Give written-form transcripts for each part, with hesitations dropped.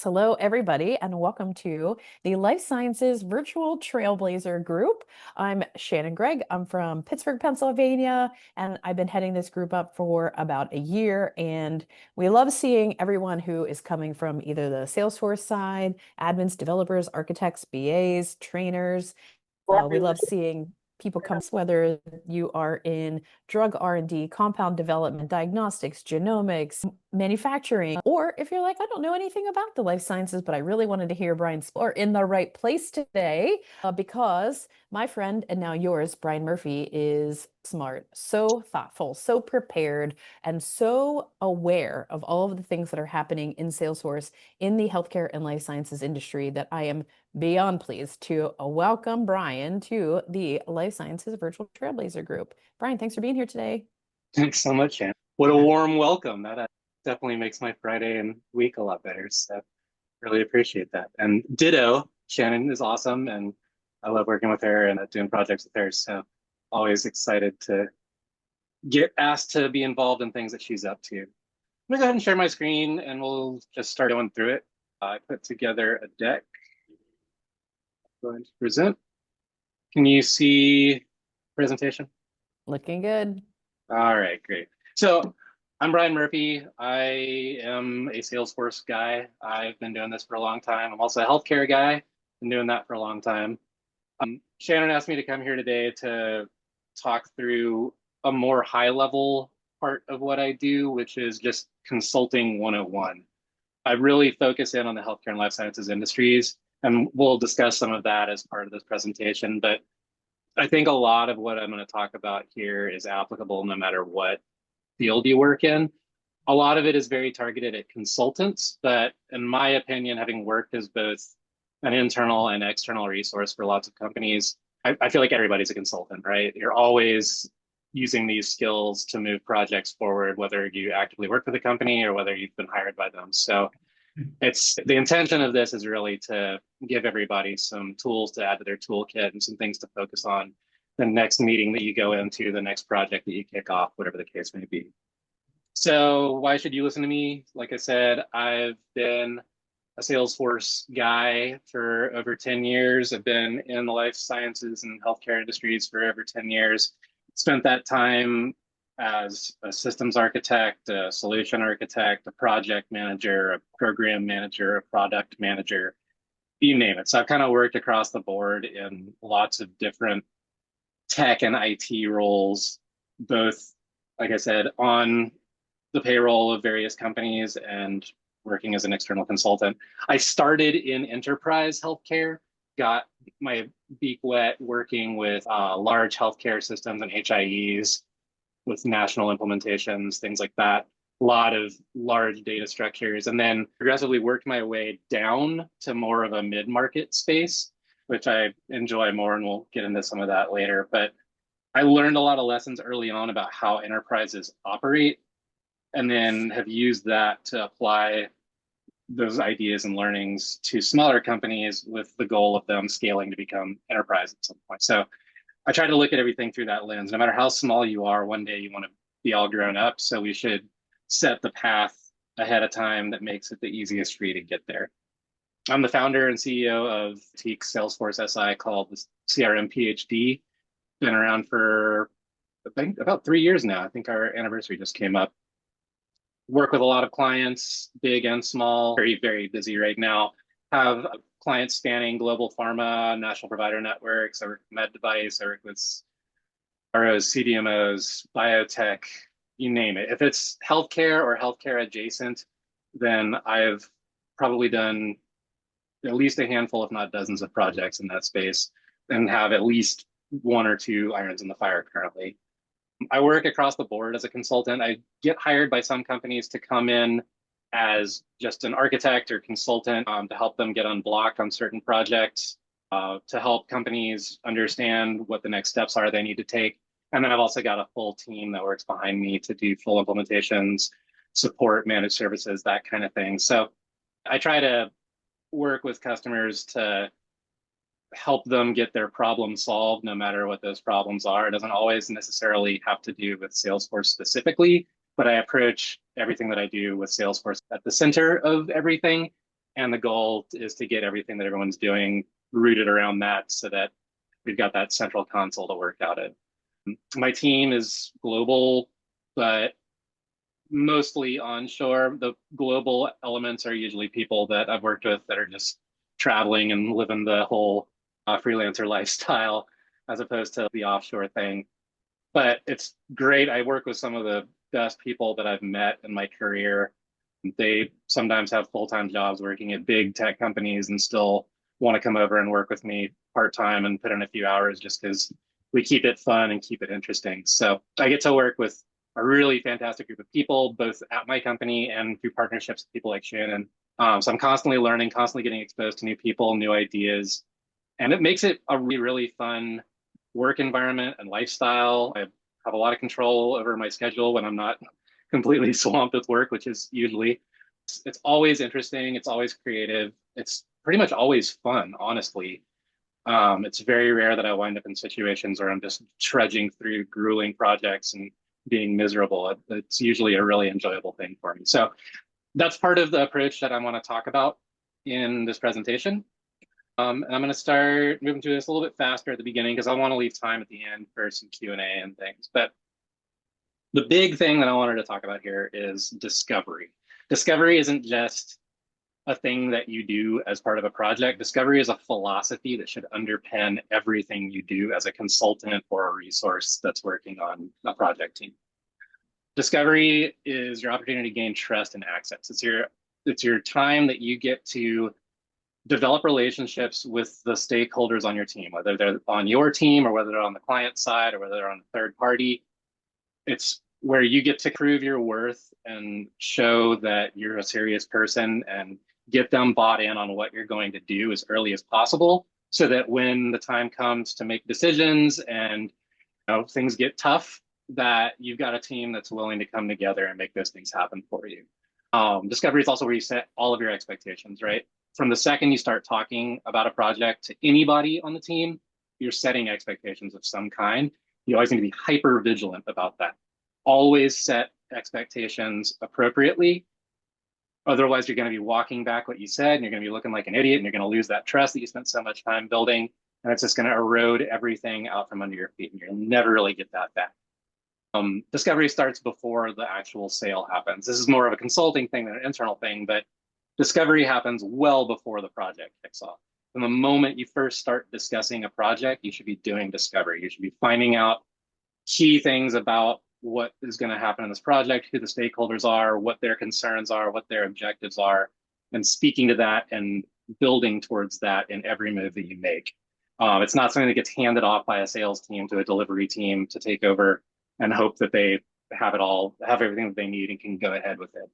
Hello, everybody, and welcome to the Life Sciences Virtual Trailblazer Group. I'm Shannon Gregg. I'm from Pittsburgh, Pennsylvania, and I've been heading this group up for about a year. And we love seeing everyone who is coming from either the Salesforce side, admins, developers, architects, BAs, trainers. We love seeing people come, whether you are in drug R&D, compound development, diagnostics, genomics, manufacturing, or if you're like, I don't know anything about the life sciences, but I really wanted to hear Brian's, or in the right place today, because my friend and now yours, Brian Murphey, is smart, so thoughtful, so prepared, and so aware of all of the things that are happening in Salesforce in the healthcare and life sciences industry that I am beyond pleased to welcome Brian to the Life Sciences Virtual Trailblazer Group. Brian, thanks for being here today. Thanks so much, Shannon. What a warm welcome. That definitely makes my Friday and week a lot better. So really appreciate that. And ditto, Shannon is awesome. And I love working with her and doing projects with her. So always excited to get asked to be involved in things that she's up to. I'm gonna go ahead and share my screen and we'll just start going through it. I put together a deck. I'm going to present. Can you see presentation? Looking good. All right, great. So I'm Brian Murphy. I am a Salesforce guy. I've been doing this for a long time. I'm also a healthcare guy. Been doing that for a long time. Shannon asked me to come here today to talk through a more high-level part of what I do, which is just consulting 101. I really focus in on the healthcare and life sciences industries, and we'll discuss some of that as part of this presentation. But I think a lot of what I'm going to talk about here is applicable no matter what field you work in. A lot of it is very targeted at consultants, but in my opinion, having worked as both an internal and external resource for lots of companies, I feel like everybody's a consultant, right? You're always using these skills to move projects forward, whether you actively work for the company or whether you've been hired by them. So it's the intention of this is really to give everybody some tools to add to their toolkit and some things to focus on the next meeting that you go into, the next project that you kick off, whatever the case may be. So why should you listen to me? Like I said, I've been a Salesforce guy for over 10 years. I've been in the life sciences and healthcare industries for over 10 years. Spent that time as a systems architect, a solution architect, a project manager, a program manager, a product manager, you name it. So I've kind of worked across the board in lots of different tech and IT roles, both, like I said, on the payroll of various companies and working as an external consultant. I started in enterprise healthcare, got my beak wet working with large healthcare systems and HIEs with national implementations, things like that. A lot of large data structures, and then progressively worked my way down to more of a mid-market space, which I enjoy more, and we'll get into some of that later. But I learned a lot of lessons early on about how enterprises operate, and then have used that to apply those ideas and learnings to smaller companies with the goal of them scaling to become enterprise at some point. So I try to look at everything through that lens. No matter how small you are, one day you want to be all grown up. So we should set the path ahead of time that makes it the easiest for you to get there. I'm the founder and CEO of boutique Salesforce SI called the CRM PhD. Been around for, I think, about 3 years now. I think our anniversary just came up. Work with a lot of clients, big and small, very, very busy right now. Have clients spanning global pharma, national provider networks. I work with med device, I work with ROs, CDMOs, biotech, you name it. If it's healthcare or healthcare adjacent, then I've probably done at least a handful, if not dozens of projects in that space and have at least one or two irons in the fire currently. I work across the board as a consultant. I get hired by some companies to come in as just an architect or consultant to help them get unblocked on certain projects, to help companies understand what the next steps are they need to take. And then I've also got a full team that works behind me to do full implementations, support, managed services, that kind of thing. So I try to work with customers to help them get their problem solved, no matter what those problems are. It doesn't always necessarily have to do with Salesforce specifically, but I approach everything that I do with Salesforce at the center of everything. And the goal is to get everything that everyone's doing rooted around that so that we've got that central console to work out of. My team is global, but mostly onshore. The global elements are usually people that I've worked with that are just traveling and living the whole freelancer lifestyle as opposed to the offshore thing. But it's great. I work with some of the best people that I've met in my career. They sometimes have full-time jobs working at big tech companies and still want to come over and work with me part-time and put in a few hours just because we keep it fun and keep it interesting. So I get to work with a really fantastic group of people, both at my company and through partnerships with people like Shannon. So I'm constantly learning, constantly getting exposed to new people, new ideas, and it makes it a really, really fun work environment and lifestyle. I have a lot of control over my schedule when I'm not completely swamped with work, which is usually. It's always interesting. It's always creative. It's pretty much always fun, honestly. It's very rare that I wind up in situations where I'm just trudging through grueling projects and being miserable. It's usually a really enjoyable thing for me. So that's part of the approach that I want to talk about in this presentation. And I'm going to start moving through this a little bit faster at the beginning because I want to leave time at the end for some Q&A and things. But the big thing that I wanted to talk about here is discovery. Discovery isn't just a thing that you do as part of a project. Discovery is a philosophy that should underpin everything you do as a consultant or a resource that's working on a project team. Discovery is your opportunity to gain trust and access. It's your time that you get to develop relationships with the stakeholders on your team, whether they're on your team or whether they're on the client side or whether they're on a third party. It's where you get to prove your worth and show that you're a serious person and get them bought in on what you're going to do as early as possible so that when the time comes to make decisions and things get tough, that you've got a team that's willing to come together and make those things happen for you. Discovery is also where you set all of your expectations, right? From the second you start talking about a project to anybody on the team, you're setting expectations of some kind. You always need to be hyper vigilant about that. Always set expectations appropriately. Otherwise, you're going to be walking back what you said, and you're going to be looking like an idiot, and you're going to lose that trust that you spent so much time building, and it's just going to erode everything out from under your feet, and you'll never really get that back. Discovery starts before the actual sale happens. This is more of a consulting thing than an internal thing, but discovery happens well before the project kicks off. From the moment you first start discussing a project, you should be doing discovery. You should be finding out key things about what is going to happen in this project, who the stakeholders are, what their concerns are, what their objectives are, and speaking to that and building towards that in every move that you make. It's not something that gets handed off by a sales team to a delivery team to take over and hope that they have everything that they need and can go ahead with it.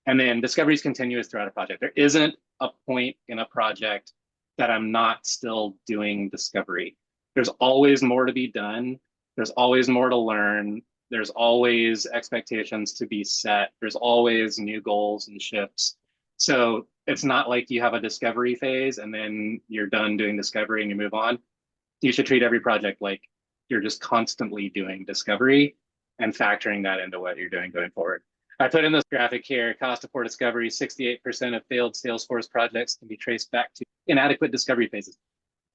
And then discovery is continuous throughout a project. There isn't a point in a project that I'm not still doing discovery. There's always more to be done. There's always more to learn. There's always expectations to be set. There's always new goals and shifts. So it's not like you have a discovery phase and then you're done doing discovery and you move on. You should treat every project like you're just constantly doing discovery and factoring that into what you're doing going forward. I put in this graphic here, cost of poor discovery, 68% of failed Salesforce projects can be traced back to inadequate discovery phases.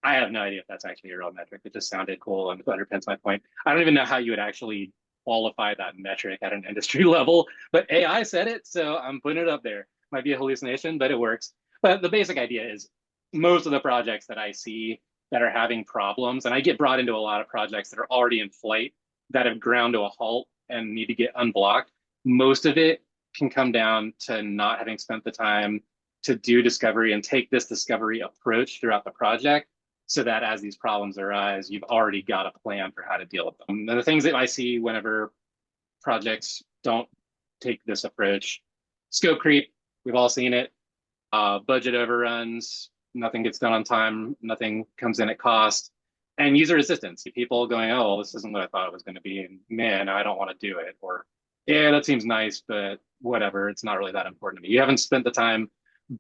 I have no idea if that's actually a real metric. It just sounded cool and underpins my point. I don't even know how you would actually qualify that metric at an industry level, but AI said it, so I'm putting it up there. Might be a hallucination, but it works. But the basic idea is most of the projects that I see that are having problems, and I get brought into a lot of projects that are already in flight that have ground to a halt and need to get unblocked. Most of it can come down to not having spent the time to do discovery and take this discovery approach throughout the project so that as these problems arise, you've already got a plan for how to deal with them. And the things that I see whenever projects don't take this approach, scope creep, we've all seen it, budget overruns, nothing gets done on time, nothing comes in at cost, and user resistance. People going, oh, well, this isn't what I thought it was going to be, and man, I don't want to do it, or yeah, that seems nice, but whatever, it's not really that important to me. You haven't spent the time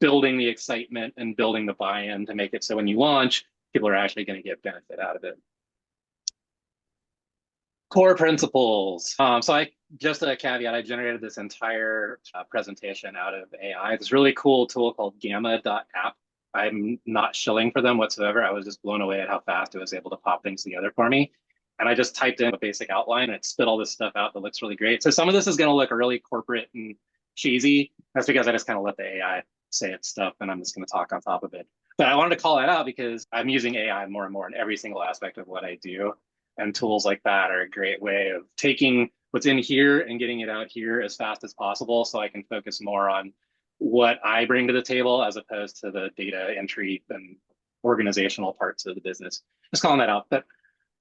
building the excitement and building the buy-in to make it so when you launch, people are actually going to get benefit out of it. Core principles. So I just a caveat, I generated this entire presentation out of AI. This really cool tool called Gamma.app. I'm not shilling for them whatsoever. I was just blown away at how fast it was able to pop things together for me. And I just typed in a basic outline and it spit all this stuff out that looks really great. So some of this is going to look really corporate and cheesy. That's because I just kind of let the AI say its stuff and I'm just going to talk on top of it. But I wanted to call that out because I'm using AI more and more in every single aspect of what I do. And tools like that are a great way of taking what's in here and getting it out here as fast as possible so I can focus more on what I bring to the table as opposed to the data entry and organizational parts of the business. Just calling that out. But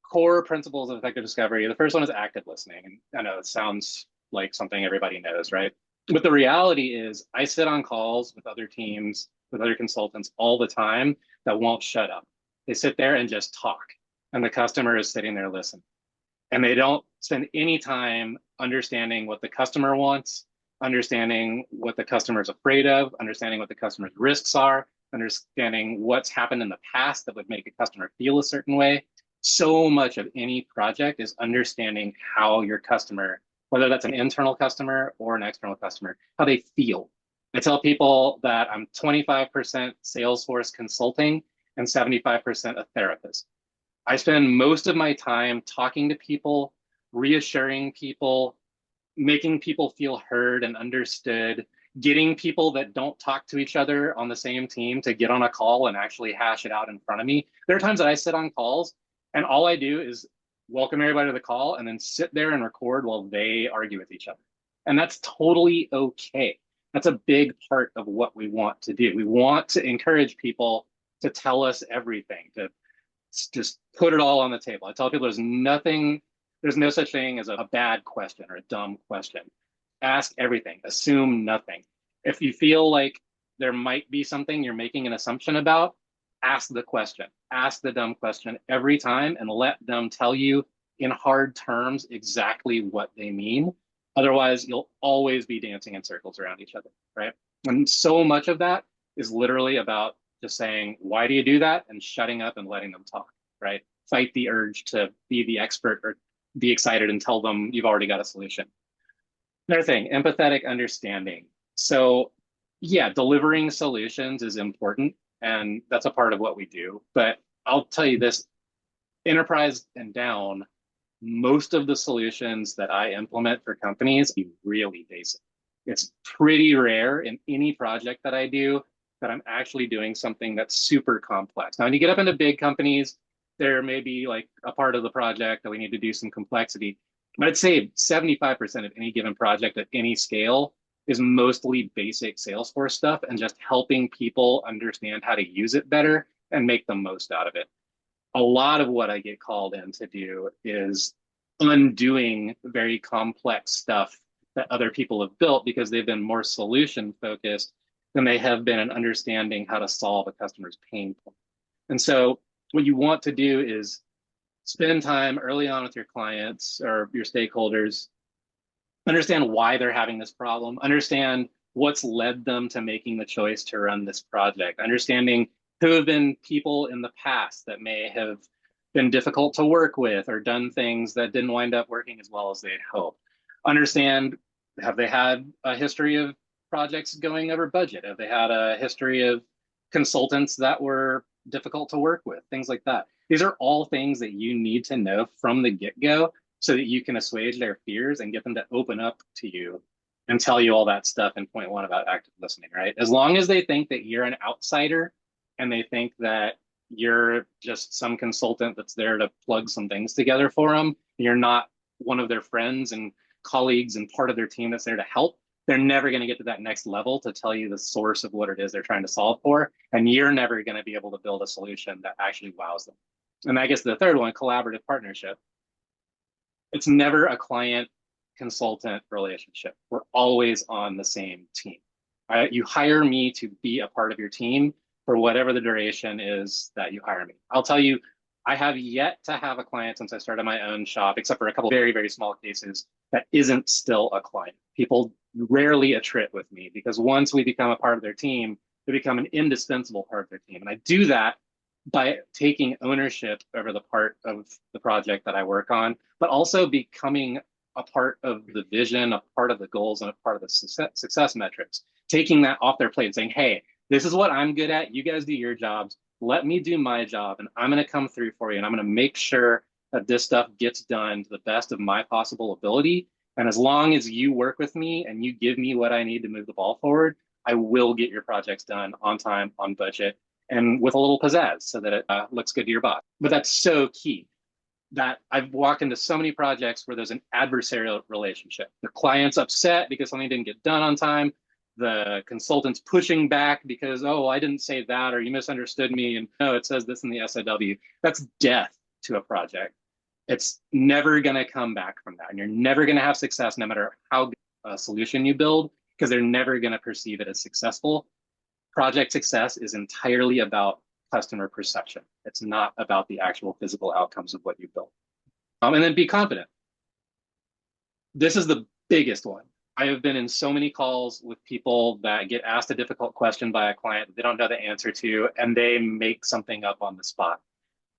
core principles of effective discovery, the first one is active listening. And I know it sounds like something everybody knows, right? But the reality is I sit on calls with other teams, with other consultants all the time that won't shut up. They sit there and just talk and the customer is sitting there listening. And they don't spend any time understanding what the customer wants, understanding what the customer is afraid of, understanding what the customer's risks are, understanding what's happened in the past that would make a customer feel a certain way. So much of any project is understanding how your customer, whether that's an internal customer or an external customer, how they feel. I tell people that I'm 25% Salesforce consulting and 75% a therapist. I spend most of my time talking to people, reassuring people, making people feel heard and understood, getting people that don't talk to each other on the same team to get on a call and actually hash it out in front of me. There are times that I sit on calls and all I do is welcome everybody to the call and then sit there and record while they argue with each other. And that's totally okay. That's a big part of what we want to do. We want to encourage people to tell us everything, to just put it all on the table. I tell people there's no such thing as a bad question or a dumb question. Ask everything, assume nothing. If you feel like there might be something you're making an assumption about, ask the question, ask the dumb question every time and let them tell you in hard terms exactly what they mean. Otherwise, you'll always be dancing in circles around each other, right? And so much of that is literally about just saying, why do you do that? And shutting up and letting them talk, right? Fight the urge to be the expert or be excited and tell them you've already got a solution. Another thing, empathetic understanding. So yeah, delivering solutions is important and that's a part of what we do. But I'll tell you this, enterprise and down, most of the solutions that I implement for companies are really basic. It's pretty rare in any project that I do that I'm actually doing something that's super complex. Now, when you get up into big companies, there may be like a part of the project that we need to do some complexity. But I'd say 75% of any given project at any scale is mostly basic Salesforce stuff and just helping people understand how to use it better and make the most out of it. A lot of what I get called in to do is undoing very complex stuff that other people have built because they've been more solution focused than they have been in understanding how to solve a customer's pain point. And so what you want to do is spend time early on with your clients or your stakeholders, understand why they're having this problem, understand what's led them to making the choice to run this project, understanding who have been people in the past that may have been difficult to work with or done things that didn't wind up working as well as they'd hoped. Understand, have they had a history of projects going over budget? Have they had a history of consultants that were difficult to work with? Things like that. These are all things that you need to know from the get-go so that you can assuage their fears and get them to open up to you and tell you all that stuff in point one about active listening, right? As long as they think that you're an outsider and they think that you're just some consultant that's there to plug some things together for them, you're not one of their friends and colleagues and part of their team that's there to help, they're never going to get to that next level to tell you the source of what it is they're trying to solve for. And you're never going to be able to build a solution that actually wows them. And I guess the third one, collaborative partnership. It's never a client consultant relationship. We're always on the same team. You hire me to be a part of your team for whatever the duration is that you hire me. I'll tell you, I have yet to have a client since I started my own shop, except for a couple of very, very small cases, that isn't still a client. People rarely attrit with me because once we become a part of their team, they become an indispensable part of their team. And I do that by taking ownership over the part of the project that I work on, but also becoming a part of the vision, a part of the goals, and a part of the success metrics. Taking that off their plate and saying, hey, this is what I'm good at. You guys do your jobs. Let me do my job, and I'm going to come through for you. And I'm going to make sure that this stuff gets done to the best of my possible ability. And as long as you work with me and you give me what I need to move the ball forward, I will get your projects done on time, on budget, and with a little pizzazz so that it looks good to your boss. But that's so key that I've walked into so many projects where there's an adversarial relationship. The client's upset because something didn't get done on time. The consultant's pushing back because, oh, I didn't say that, or you misunderstood me. And no, it says this in the SOW. That's death to a project. It's never going to come back from that. And you're never going to have success no matter how good a solution you build, because they're never going to perceive it as successful. Project success is entirely about customer perception. It's not about the actual physical outcomes of what you built. And then be confident. This is the biggest one. I have been in so many calls with people that get asked a difficult question by a client that they don't know the answer to, and they make something up on the spot.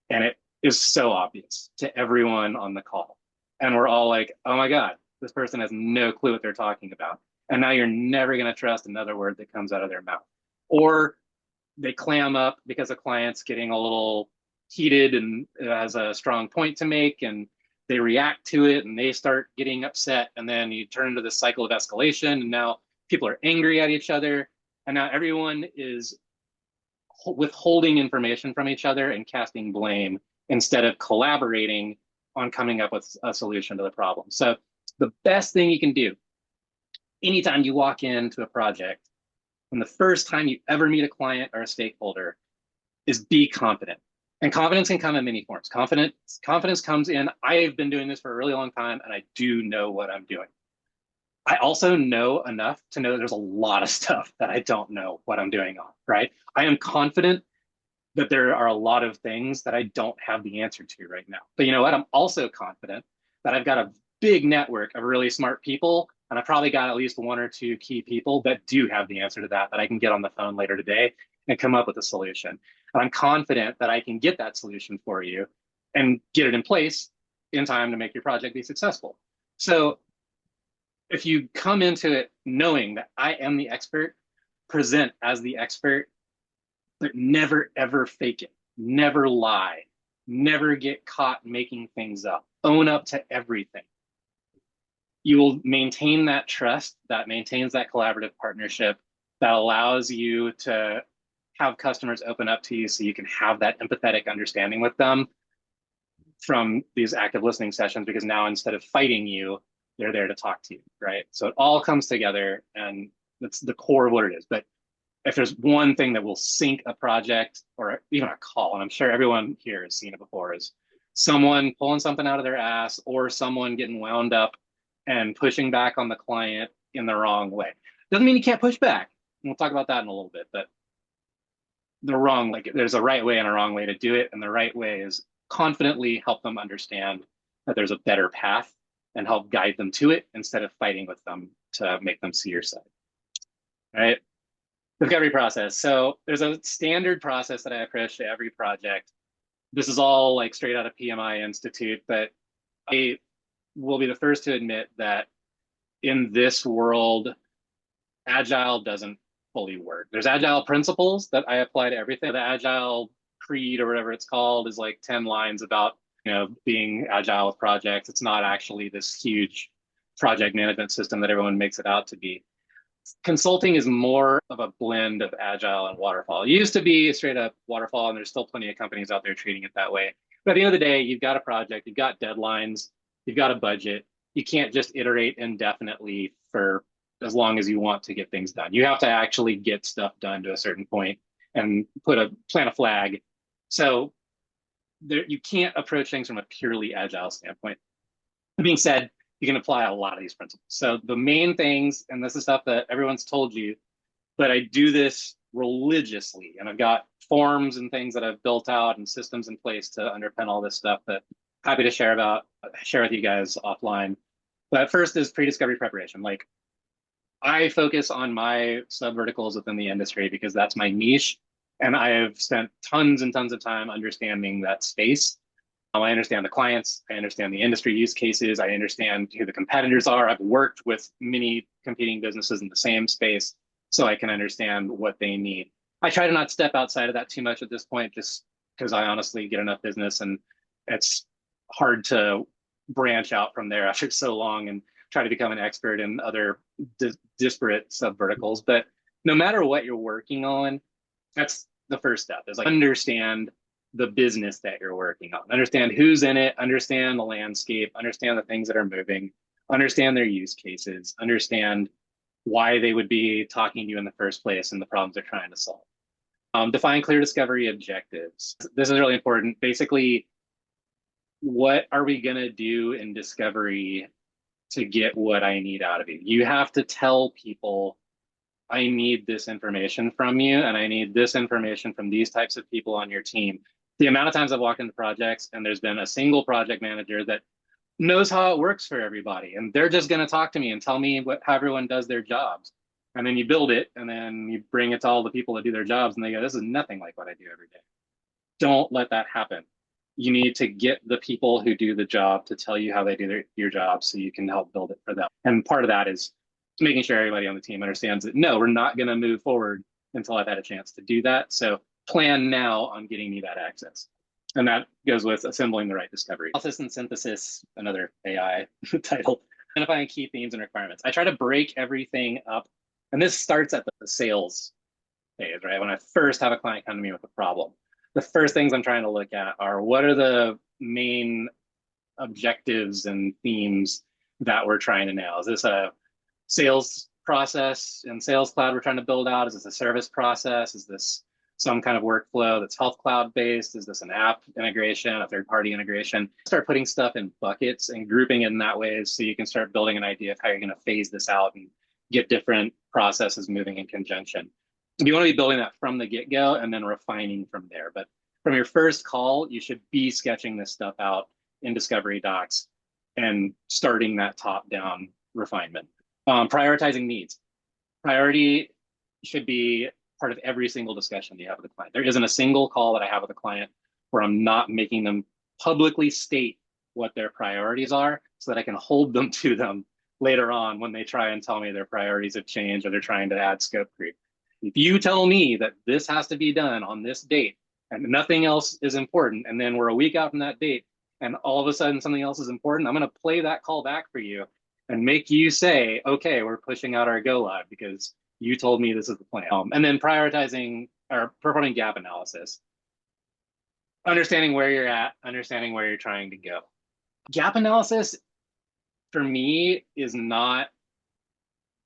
And it is so obvious to everyone on the call. And we're all like, oh my God, this person has no clue what they're talking about. And now you're never going to trust another word that comes out of their mouth. Or they clam up because a client's getting a little heated and has a strong point to make, and they react to it and they start getting upset. And then you turn into this cycle of escalation, and now people are angry at each other. And now everyone is withholding information from each other and casting blame instead of collaborating on coming up with a solution to the problem. So the best thing you can do anytime you walk into a project, and the first time you ever meet a client or a stakeholder, is be confident. And confidence can come in many forms. Confidence comes in, I've been doing this for a really long time and I do know what I'm doing. I also know enough to know that there's a lot of stuff that I don't know what I'm doing on, right? I am confident that there are a lot of things that I don't have the answer to right now. But you know what? I'm also confident that I've got a big network of really smart people, and I probably got at least one or two key people that do have the answer to that I can get on the phone later today and come up with a solution. And I'm confident that I can get that solution for you and get it in place in time to make your project be successful. So if you come into it knowing that I am the expert, present as the expert, but never ever fake it, never lie, never get caught making things up, own up to everything. You will maintain that trust that maintains that collaborative partnership that allows you to have customers open up to you so you can have that empathetic understanding with them from these active listening sessions, because now instead of fighting you, they're there to talk to you, right? So it all comes together, and that's the core of what it is. But if there's one thing that will sink a project or even a call, and I'm sure everyone here has seen it before, is someone pulling something out of their ass or someone getting wound up and pushing back on the client in the wrong way. Doesn't mean you can't push back. And we'll talk about that in a little bit, but there's a right way and a wrong way to do it. And the right way is confidently help them understand that there's a better path and help guide them to it instead of fighting with them to make them see your side. All right. Discovery process. So there's a standard process that I approach to every project. This is all like straight out of PMI Institute, but I will be the first to admit that in this world, Agile doesn't fully work. There's Agile principles that I apply to everything. The Agile creed or whatever it's called is like 10 lines about, being Agile with projects. It's not actually this huge project management system that everyone makes it out to be. Consulting is more of a blend of Agile and Waterfall. It used to be straight up Waterfall, and there's still plenty of companies out there treating it that way. But at the end of the day, you've got a project, you've got deadlines, you've got a budget. You can't just iterate indefinitely for as long as you want to get things done. You have to actually get stuff done to a certain point and plant a flag. So you can't approach things from a purely Agile standpoint. That being said, you can apply a lot of these principles. So the main things, and this is stuff that everyone's told you, but I do this religiously, and I've got forms and things that I've built out and systems in place to underpin all this stuff that I'm happy to share with you guys offline. But first is pre-discovery preparation. Like, I focus on my sub-verticals within the industry because that's my niche. And I have spent tons and tons of time understanding that space. I understand the clients, I understand the industry use cases, I understand who the competitors are. I've worked with many competing businesses in the same space, so I can understand what they need. I try to not step outside of that too much at this point, just because I honestly get enough business and it's hard to branch out from there after so long and try to become an expert in other disparate subverticals. But no matter what you're working on, that's the first step, is like understand the business that you're working on, understand who's in it, understand the landscape, understand the things that are moving, understand their use cases, understand why they would be talking to you in the first place and the problems they're trying to solve. Define clear discovery objectives. This is really important. Basically, what are we going to do in discovery to get what I need out of you? You have to tell people, I need this information from you, and I need this information from these types of people on your team. The amount of times I've walked into projects and there's been a single project manager that knows how it works for everybody, and they're just going to talk to me and tell me how everyone does their jobs. And then you build it, and then you bring it to all the people that do their jobs, and they go, this is nothing like what I do every day. Don't let that happen. You need to get the people who do the job to tell you how they do your job so you can help build it for them. And part of that is making sure everybody on the team understands that, no, we're not going to move forward until I've had a chance to do that. So plan now on getting me that access. And that goes with assembling the right discovery. Analysis and synthesis, another AI title. Identifying key themes and requirements. I try to break everything up. And this starts at the sales phase, right? When I first have a client come to me with a problem, the first things I'm trying to look at are, what are the main objectives and themes that we're trying to nail? Is this a sales process in Sales Cloud we're trying to build out? Is this a service process? Is this some kind of workflow that's Health Cloud based? Is this an app integration, a third-party integration? Start putting stuff in buckets and grouping it in that way so you can start building an idea of how you're going to phase this out and get different processes moving in conjunction. You want to be building that from the get-go and then refining from there. But from your first call, you should be sketching this stuff out in discovery docs and starting that top-down refinement. Prioritizing needs. Priority should be part of every single discussion you have with a client. There isn't a single call that I have with a client where I'm not making them publicly state what their priorities are so that I can hold them to them later on when they try and tell me their priorities have changed or they're trying to add scope creep. If you tell me that this has to be done on this date and nothing else is important, and then we're a week out from that date and all of a sudden something else is important, I'm going to play that call back for you and make you say, okay, we're pushing out our go live because you told me this is the plan. And then prioritizing or performing gap analysis. Understanding where you're at, understanding where you're trying to go. Gap analysis, for me, is not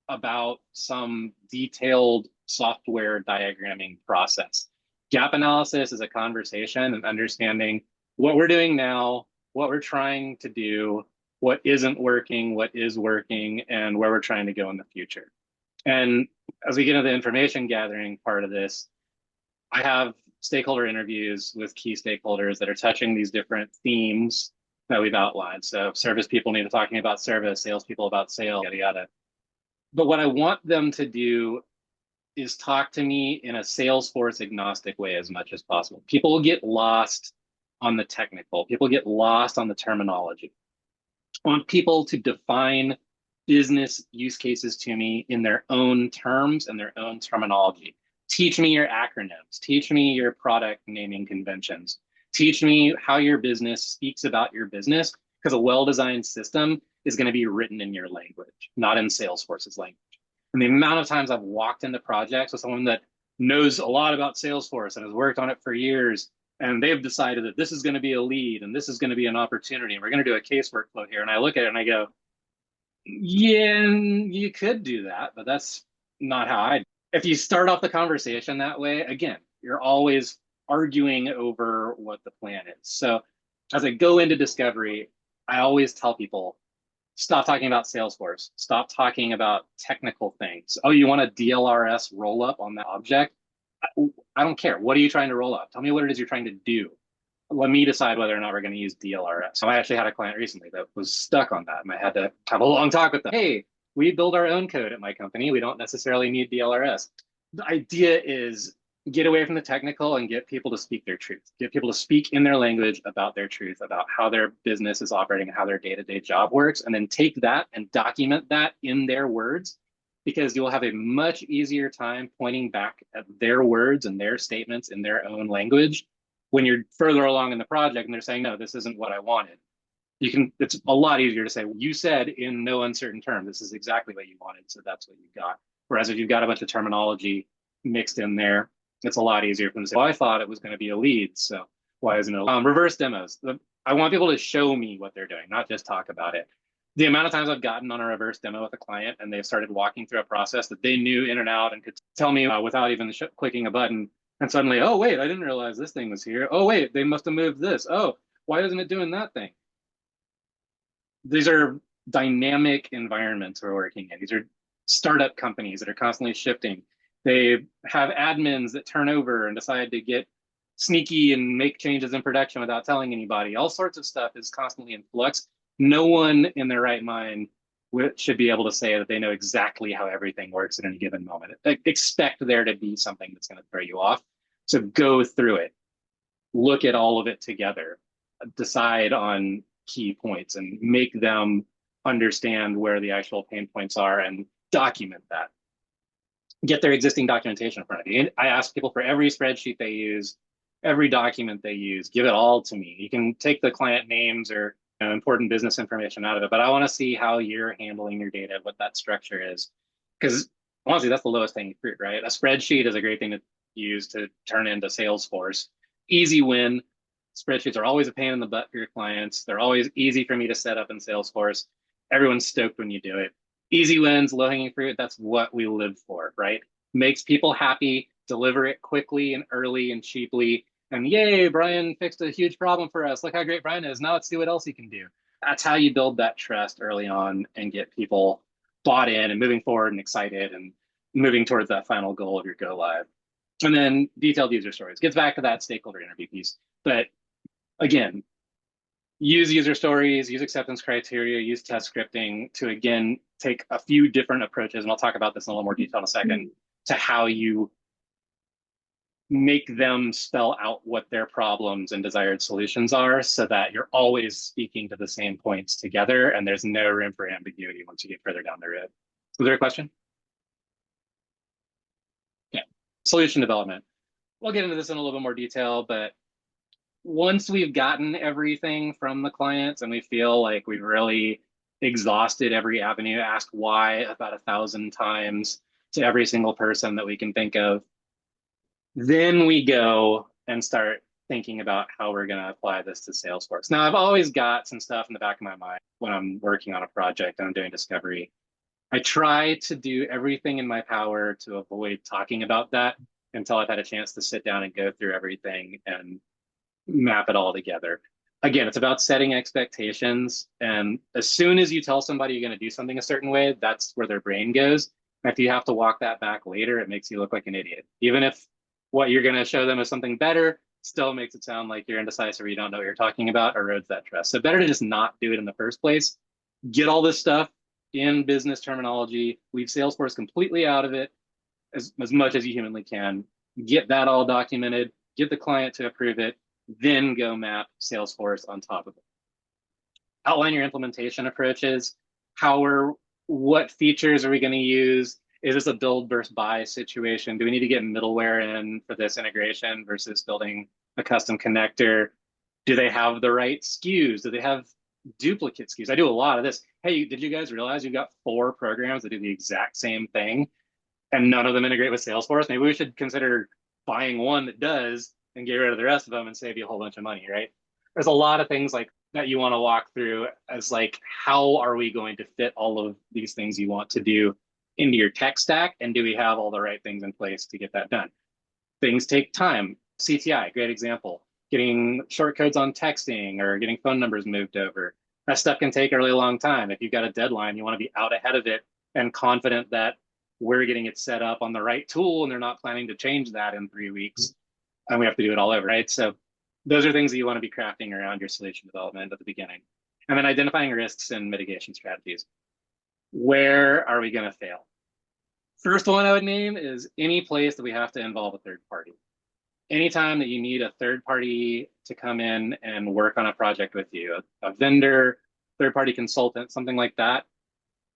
about some detailed software diagramming process. Gap analysis is a conversation and understanding what we're doing now, what we're trying to do, what isn't working, what is working, and where we're trying to go in the future. And as we get into the information gathering part of this, I have stakeholder interviews with key stakeholders that are touching these different themes that we've outlined. So service people need to talk to me about service, salespeople about sales, yada, yada. But what I want them to do is talk to me in a Salesforce agnostic way as much as possible. People get lost on the technical. People get lost on the terminology. I want people to define business use cases to me in their own terms and their own terminology. Teach me your acronyms. Teach me your product naming conventions. Teach me how your business speaks about your business, because a well-designed system is going to be written in your language, not in Salesforce's language. And the amount of times I've walked into projects with someone that knows a lot about Salesforce and has worked on it for years, and they've decided that this is going to be a lead and this is going to be an opportunity, and we're going to do a case workflow here. And I look at it and I go, yeah, you could do that, but that's not how I do. If you start off the conversation that way, again, you're always arguing over what the plan is. So as I go into discovery, I always tell people, stop talking about Salesforce. Stop talking about technical things. Oh, you want a DLRS roll up on that object? I don't care. What are you trying to roll up? Tell me what it is you're trying to do. Let me decide whether or not we're going to use DLRS. So I actually had a client recently that was stuck on that, and I had to have a long talk with them. Hey, we build our own code at my company. We don't necessarily need DLRS. The idea is get away from the technical and get people to speak their truth, get people to speak in their language about their truth, about how their business is operating and how their day-to-day job works, and then take that and document that in their words, because you'll have a much easier time pointing back at their words and their statements in their own language when you're further along in the project and they're saying, no, this isn't what I wanted. It's a lot easier to say, well, you said in no uncertain terms, this is exactly what you wanted, so that's what you got. Whereas if you've got a bunch of terminology mixed in there, it's a lot easier for them to say, well, I thought it was going to be a lead, so why isn't it? Reverse demos. I want people to show me what they're doing, not just talk about it. The amount of times I've gotten on a reverse demo with a client and they've started walking through a process that they knew in and out and could tell me without even clicking a button, and suddenly, oh, wait, I didn't realize this thing was here. Oh, wait, they must have moved this. Oh, why isn't it doing that thing? These are dynamic environments we're working in. These are startup companies that are constantly shifting. They have admins that turn over and decide to get sneaky and make changes in production without telling anybody. All sorts of stuff is constantly in flux. No one in their right mind should be able to say that they know exactly how everything works at any given moment. Expect there to be something that's going to throw you off. So go through it, look at all of it together, decide on key points and make them understand where the actual pain points are and document that. Get their existing documentation in front of you. I ask people for every spreadsheet they use, every document they use, give it all to me. You can take the client names or important business information out of it, but I want to see how you're handling your data, what that structure is. Because honestly, that's the lowest hanging fruit, right? A spreadsheet is a great thing to use to turn into Salesforce. Easy win. Spreadsheets are always a pain in the butt for your clients. They're always easy for me to set up in Salesforce. Everyone's stoked when you do it. Easy wins, low-hanging fruit, that's what we live for, right? Makes people happy, deliver it quickly and early and cheaply, and yay, Brian fixed a huge problem for us. Look how great Brian is. Now let's see what else he can do. That's how you build that trust early on and get people bought in and moving forward and excited and moving towards that final goal of your go live. And then detailed user stories. Gets back to that stakeholder interview piece. But again, use user stories, use acceptance criteria, use test scripting to, again, take a few different approaches, and I'll talk about this in a little more detail in a second, to how you make them spell out what their problems and desired solutions are so that you're always speaking to the same points together and there's no room for ambiguity once you get further down the road. Was there a question? Yeah. Solution development. We'll get into this in a little bit more detail, but once we've gotten everything from the clients and we feel like we've really exhausted every avenue, asked why about 1,000 times to every single person that we can think of, then we go and start thinking about how we're going to apply this to Salesforce. Now, I've always got some stuff in the back of my mind when I'm working on a project and I'm doing discovery. I try to do everything in my power to avoid talking about that until I've had a chance to sit down and go through everything and map it all together. Again, it's about setting expectations. And as soon as you tell somebody you're going to do something a certain way, that's where their brain goes. And if you have to walk that back later, it makes you look like an idiot. Even if what you're going to show them is something better, still makes it sound like you're indecisive or you don't know what you're talking about, erodes that trust. So better to just not do it in the first place. Get all this stuff in business terminology, leave Salesforce completely out of it as much as you humanly can. Get that all documented, get the client to approve it, then go map Salesforce on top of it. Outline your implementation approaches. What features are we going to use? Is this a build versus buy situation? Do we need to get middleware in for this integration versus building a custom connector? Do they have the right SKUs? Do they have duplicate SKUs? I do a lot of this. Hey, did you guys realize you've got 4 programs that do the exact same thing and none of them integrate with Salesforce? Maybe we should consider buying one that does and get rid of the rest of them and save you a whole bunch of money, right? There's a lot of things like that you want to walk through as like, how are we going to fit all of these things you want to do into your tech stack? And do we have all the right things in place to get that done? Things take time. CTI, great example. Getting short codes on texting or getting phone numbers moved over. That stuff can take a really long time. If you've got a deadline, you want to be out ahead of it and confident that we're getting it set up on the right tool and they're not planning to change that in 3 weeks. And we have to do it all over, right? So those are things that you want to be crafting around your solution development at the beginning. And then identifying risks and mitigation strategies. Where are we going to fail? First one I would name is any place that we have to involve a third party. Anytime that you need a third party to come in and work on a project with you, a vendor, third party consultant, something like that,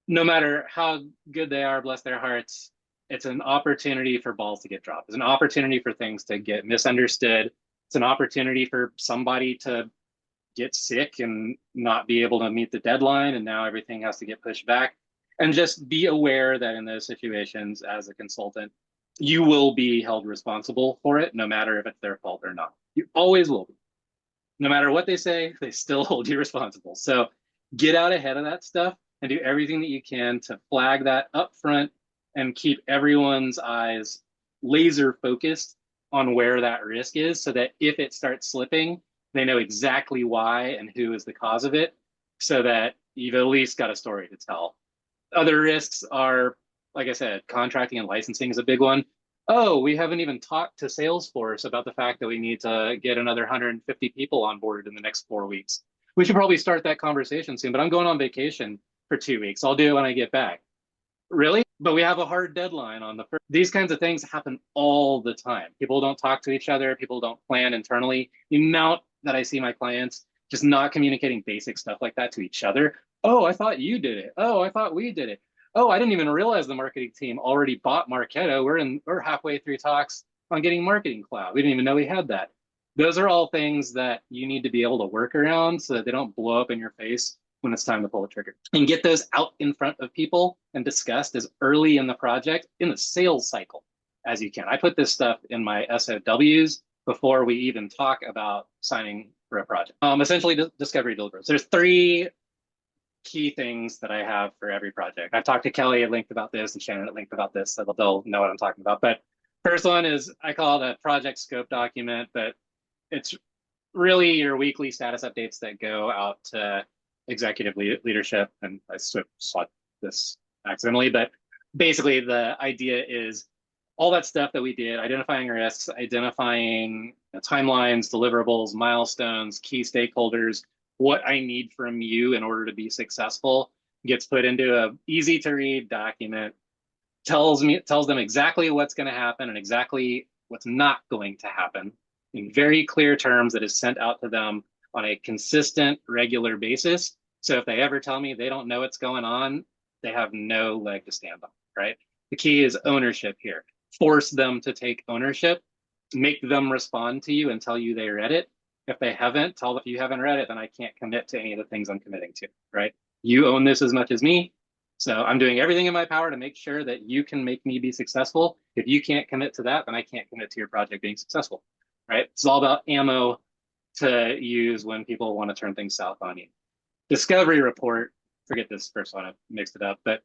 no matter how good they are, bless their hearts, it's an opportunity for balls to get dropped. It's an opportunity for things to get misunderstood. It's an opportunity for somebody to get sick and not be able to meet the deadline, and now everything has to get pushed back. And just be aware that in those situations, as a consultant, you will be held responsible for it, no matter if it's their fault or not. You always will be. No matter what they say, they still hold you responsible. So get out ahead of that stuff and do everything that you can to flag that up front and keep everyone's eyes laser focused on where that risk is, so that if it starts slipping, they know exactly why and who is the cause of it, so that you've at least got a story to tell. Other risks are, like I said, contracting and licensing is a big one. Oh, we haven't even talked to Salesforce about the fact that we need to get another 150 people on board in the next 4 weeks. We should probably start that conversation soon, but I'm going on vacation for 2 weeks. I'll do it when I get back. Really? But we have a hard deadline on the first. These kinds of things happen all the time. People don't talk to each other. People don't plan internally. The amount that I see my clients just not communicating basic stuff like that to each other. Oh, I thought you did it. Oh, I thought we did it. Oh, I didn't even realize the marketing team already bought Marketo. We're halfway through talks on getting Marketing Cloud. We didn't even know we had that. Those are all things that you need to be able to work around so that they don't blow up in your face when it's time to pull the trigger. And get those out in front of people and discussed as early in the project, in the sales cycle, as you can. I put this stuff in my SOWs before we even talk about signing for a project. Essentially, discovery deliverables. There's 3 key things that I have for every project. I've talked to Kelly at length about this and Shannon at length about this, so they'll know what I'm talking about. But first one is, I call it a project scope document, but it's really your weekly status updates that go out to executive leadership. And I saw this accidentally, but basically the idea is all that stuff that we did, identifying risks, identifying timelines, deliverables, milestones, key stakeholders, what I need from you in order to be successful, gets put into a easy to read document, tells them exactly what's going to happen and exactly what's not going to happen in very clear terms, that is sent out to them on a consistent, regular basis. So if they ever tell me they don't know what's going on, they have no leg to stand on, right? The key is ownership here. Force them to take ownership, make them respond to you and tell you they read it. If they haven't, tell them if you haven't read it, then I can't commit to any of the things I'm committing to, right? You own this as much as me. So I'm doing everything in my power to make sure that you can make me be successful. If you can't commit to that, then I can't commit to your project being successful, right? It's all about ammo to use when people want to turn things south on you. Discovery report, forget this first one, I mixed it up, but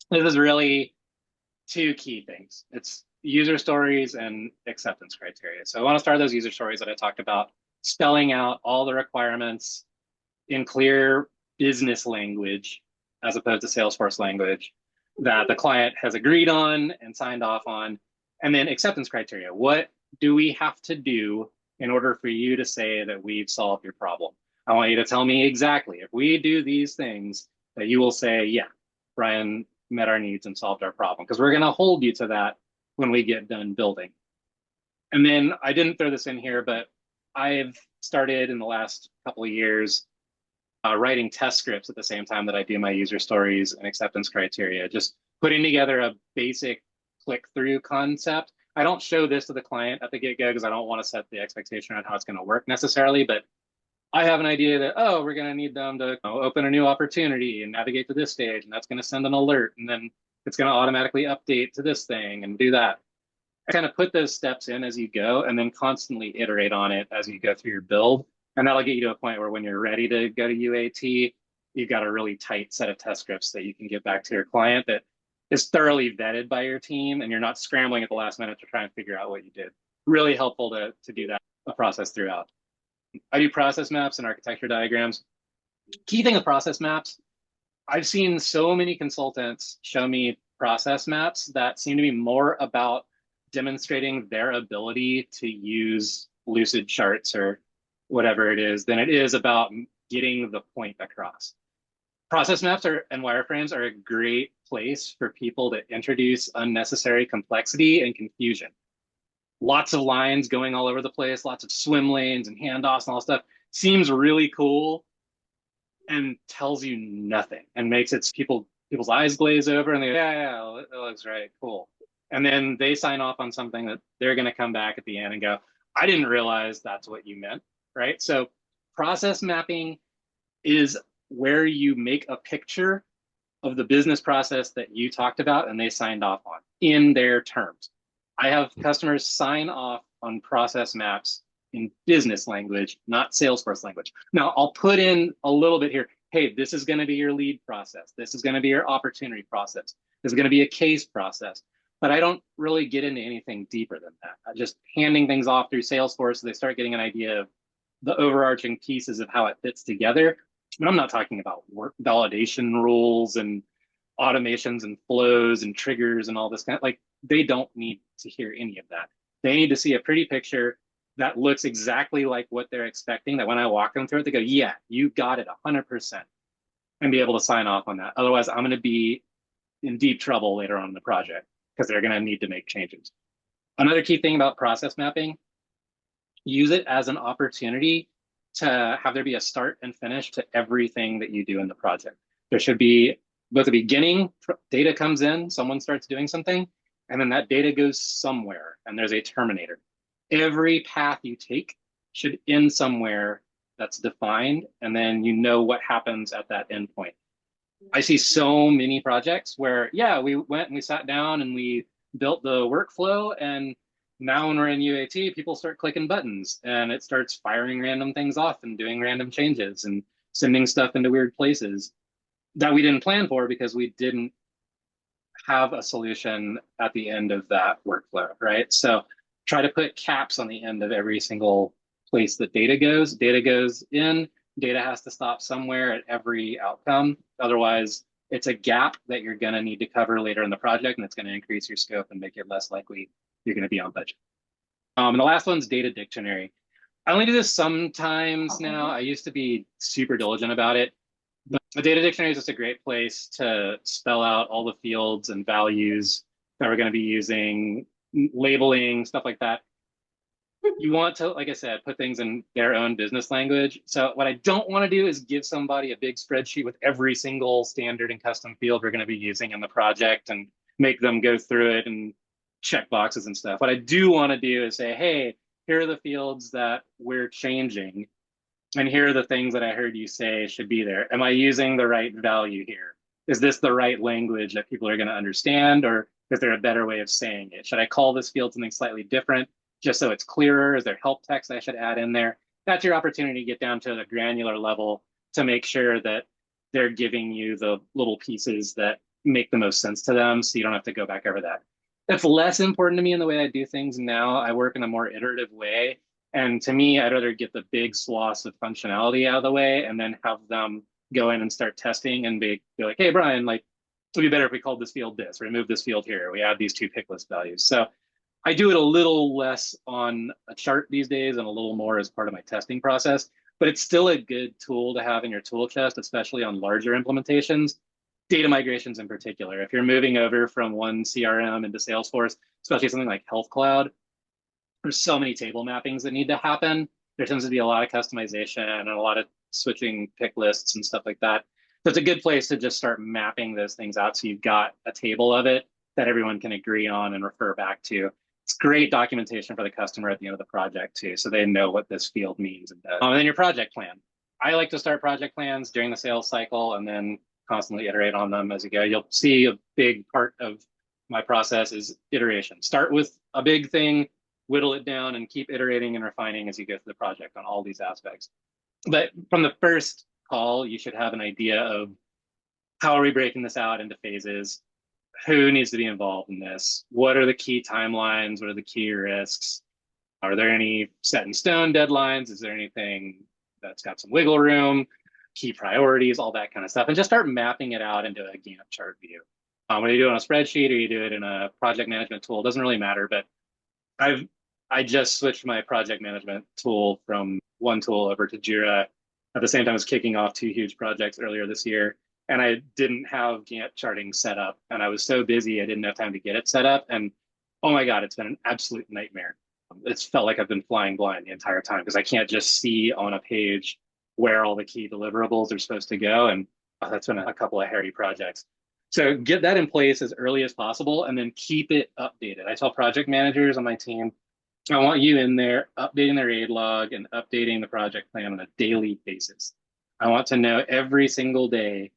this is really 2 key things. It's user stories and acceptance criteria. So I want to start those user stories that I talked about, spelling out all the requirements in clear business language as opposed to Salesforce language that the client has agreed on and signed off on. And then acceptance criteria. What do we have to do in order for you to say that we've solved your problem? I want you to tell me exactly, if we do these things, that you will say, yeah, Brian met our needs and solved our problem, because we're going to hold you to that when we get done building. And then I didn't throw this in here, but I've started in the last couple of years writing test scripts at the same time that I do my user stories and acceptance criteria, just putting together a basic click-through concept. I don't show this to the client at the get-go because I don't want to set the expectation on how it's going to work necessarily, but I have an idea that, oh, we're going to need them to open a new opportunity and navigate to this stage, and that's going to send an alert, and then it's going to automatically update to this thing and do that. I kind of put those steps in as you go, and then constantly iterate on it as you go through your build. And that'll get you to a point where when you're ready to go to UAT, you've got a really tight set of test scripts that you can get back to your client that is thoroughly vetted by your team, and you're not scrambling at the last minute to try and figure out what you did. Really helpful to do that process throughout. I do process maps and architecture diagrams. Key thing with process maps, I've seen so many consultants show me process maps that seem to be more about demonstrating their ability to use lucid charts or whatever it is than it is about getting the point across. Process maps and wireframes are a great place for people to introduce unnecessary complexity and confusion. Lots of lines going all over the place, lots of swim lanes and handoffs and all stuff. Seems really cool and tells you nothing and makes it people's eyes glaze over and they go, yeah, that looks right, cool. And then they sign off on something that they're going to come back at the end and go, I didn't realize that's what you meant, right? So process mapping is where you make a picture of the business process that you talked about and they signed off on in their terms. I have customers sign off on process maps in business language, not Salesforce language. Now, I'll put in a little bit here. Hey, this is going to be your lead process. This is going to be your opportunity process. This is going to be a case process. But I don't really get into anything deeper than that. I'm just handing things off through Salesforce so they start getting an idea of the overarching pieces of how it fits together. But I'm not talking about work validation rules and automations and flows and triggers and all this kind of, like, they don't need to hear any of that. They need to see a pretty picture that looks exactly like what they're expecting, that when I walk them through it, they go, yeah, you got it 100%, and be able to sign off on that. Otherwise, I'm going to be in deep trouble later on in the project because they're going to need to make changes. Another key thing about process mapping, use it as an opportunity to have there be a start and finish to everything that you do in the project. There should be both the beginning, data comes in, someone starts doing something, and then that data goes somewhere, and there's a terminator. Every path you take should end somewhere that's defined, and then you know what happens at that endpoint. I see so many projects where, yeah, we went and we sat down and we built the workflow, and now when we're in UAT, people start clicking buttons and it starts firing random things off and doing random changes and sending stuff into weird places that we didn't plan for because we didn't have a solution at the end of that workflow, right? So try to put caps on the end of every single place that data goes. Data goes in, data has to stop somewhere at every outcome. Otherwise, it's a gap that you're going to need to cover later in the project, and it's going to increase your scope and make it less likely you're going to be on budget. And the last one's data dictionary. I only do this sometimes now. I used to be super diligent about it. But a data dictionary is just a great place to spell out all the fields and values that we're going to be using, labeling, stuff like that. You want to, like I said, put things in their own business language. So what I don't want to do is give somebody a big spreadsheet with every single standard and custom field we're going to be using in the project and make them go through it and check boxes and stuff. What I do want to do is say, hey, here are the fields that we're changing. And here are the things that I heard you say should be there. Am I using the right value here? Is this the right language that people are going to understand? Or is there a better way of saying it? Should I call this field something slightly different just so it's clearer? Is there help text I should add in there? That's your opportunity to get down to the granular level to make sure that they're giving you the little pieces that make the most sense to them so you don't have to go back over that. That's less important to me in the way I do things now. I work in a more iterative way. And to me, I'd rather get the big swaths of functionality out of the way and then have them go in and start testing and be like, hey, Brian, like, it would be better if we called this field this, or remove this field here. We add these two pick list values. So I do it a little less on a chart these days and a little more as part of my testing process, but it's still a good tool to have in your tool chest, especially on larger implementations, data migrations in particular. If you're moving over from one CRM into Salesforce, especially something like Health Cloud, there's so many table mappings that need to happen. There tends to be a lot of customization and a lot of switching pick lists and stuff like that. So it's a good place to just start mapping those things out so you've got a table of it that everyone can agree on and refer back to. It's great documentation for the customer at the end of the project too, so they know what this field means and does. And then your project plan. I like to start project plans during the sales cycle and then constantly iterate on them as you go. You'll see a big part of my process is iteration. Start with a big thing, whittle it down, and keep iterating and refining as you go through the project on all these aspects. But from the first call, you should have an idea of how are we breaking this out into phases? Who needs to be involved in this? What are the key timelines? What are the key risks? Are there any set in stone deadlines? Is there anything that's got some wiggle room? Key priorities, all that kind of stuff, and just start mapping it out into a Gantt chart view. Whether you do it on a spreadsheet or you do it in a project management tool, doesn't really matter, but I just switched my project management tool from one tool over to Jira at the same time as kicking off two huge projects earlier this year. and I didn't have Gantt charting set up, and I was so busy I didn't have time to get it set up. And oh my God, it's been an absolute nightmare. It's felt like I've been flying blind the entire time because I can't just see on a page where all the key deliverables are supposed to go. And that's been a couple of hairy projects. So get that in place as early as possible and then keep it updated. I tell project managers on my team, I want you in there updating their aid log and updating the project plan on a daily basis. I want to know every single day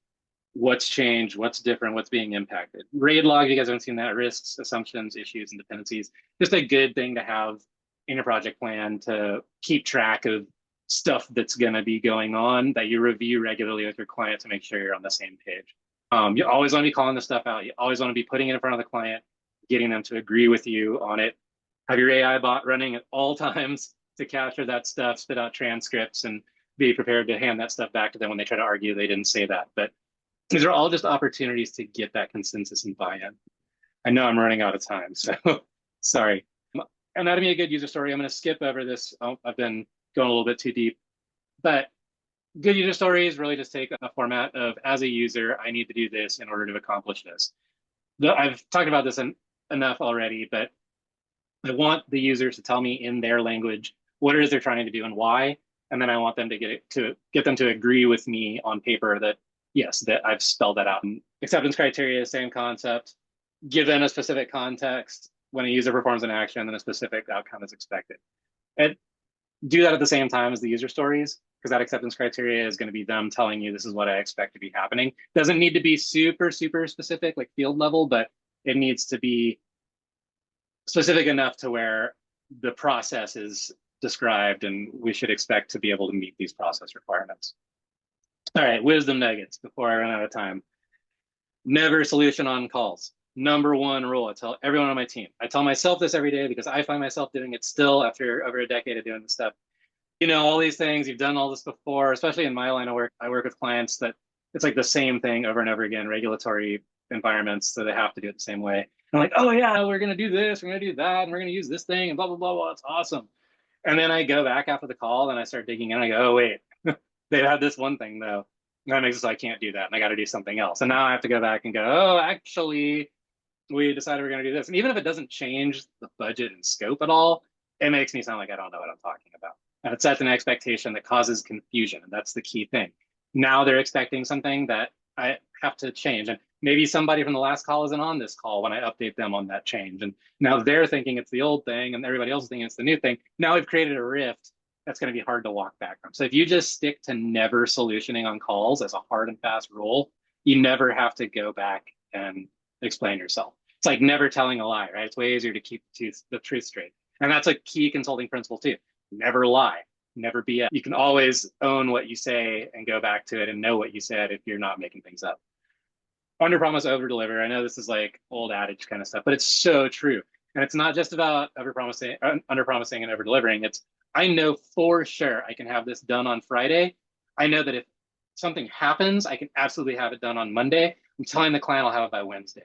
what's changed, what's different, what's being impacted. RAID log, if you guys haven't seen that, risks, assumptions, issues, and dependencies. Just a good thing to have in your project plan to keep track of stuff that's going to be going on that you review regularly with your client to make sure you're on the same page. You always want to be calling this stuff out. You always want to be putting it in front of the client, getting them to agree with you on it. Have your AI bot running at all times to capture that stuff, spit out transcripts, and be prepared to hand that stuff back to them when they try to argue they didn't say that. But these are all just opportunities to get that consensus and buy-in. I know I'm running out of time, so sorry. Anatomy of a good user story. I'm going to skip over this. I've been going a little bit too deep, but good user stories really just take a format of, as a user, I need to do this in order to accomplish this. I've talked about this enough already, but I want the users to tell me in their language what it is they're trying to do and why, and then I want them to get them to agree with me on paper that yes, that I've spelled that out. And acceptance criteria, same concept. Give them a specific context when a user performs an action, then a specific outcome is expected. And do that at the same time as the user stories, because that acceptance criteria is going to be them telling you this is what I expect to be happening. Doesn't need to be super, super specific, like field level, but it needs to be specific enough to where the process is described and we should expect to be able to meet these process requirements. All right, wisdom nuggets before I run out of time. Never solution on calls. Number one rule. I tell everyone on my team. I tell myself this every day because I find myself doing it still after over a decade of doing this stuff. You know, all these things, you've done all this before, especially in my line of work. I work with clients that it's like the same thing over and over again, regulatory environments, so they have to do it the same way. I'm like, oh yeah, we're going to do this, we're going to do that, and we're going to use this thing, and blah, blah, blah, blah. It's awesome. And then I go back after the call and I start digging in. And I go, oh, wait, they had this one thing though. And that makes it so I can't do that. And I got to do something else. And now I have to go back and go, oh, actually, we decided we're going to do this. And even if it doesn't change the budget and scope at all, it makes me sound like I don't know what I'm talking about. And it sets an expectation that causes confusion. And that's the key thing. Now they're expecting something that I have to change. And maybe somebody from the last call isn't on this call when I update them on that change. And now they're thinking it's the old thing and everybody else is thinking it's the new thing. Now we've created a rift that's going to be hard to walk back from. So if you just stick to never solutioning on calls as a hard and fast rule, you never have to go back and explain yourself. It's like never telling a lie, right? It's way easier to keep the truth straight. And that's a key consulting principle too. Never lie, never BS. You can always own what you say and go back to it and know what you said if you're not making things up. Under promise, over deliver. I know this is like old adage kind of stuff, but it's so true. And it's not just about under promising and over delivering. It's I know for sure I can have this done on Friday. I know that if something happens, I can absolutely have it done on Monday. I'm telling the client I'll have it by Wednesday.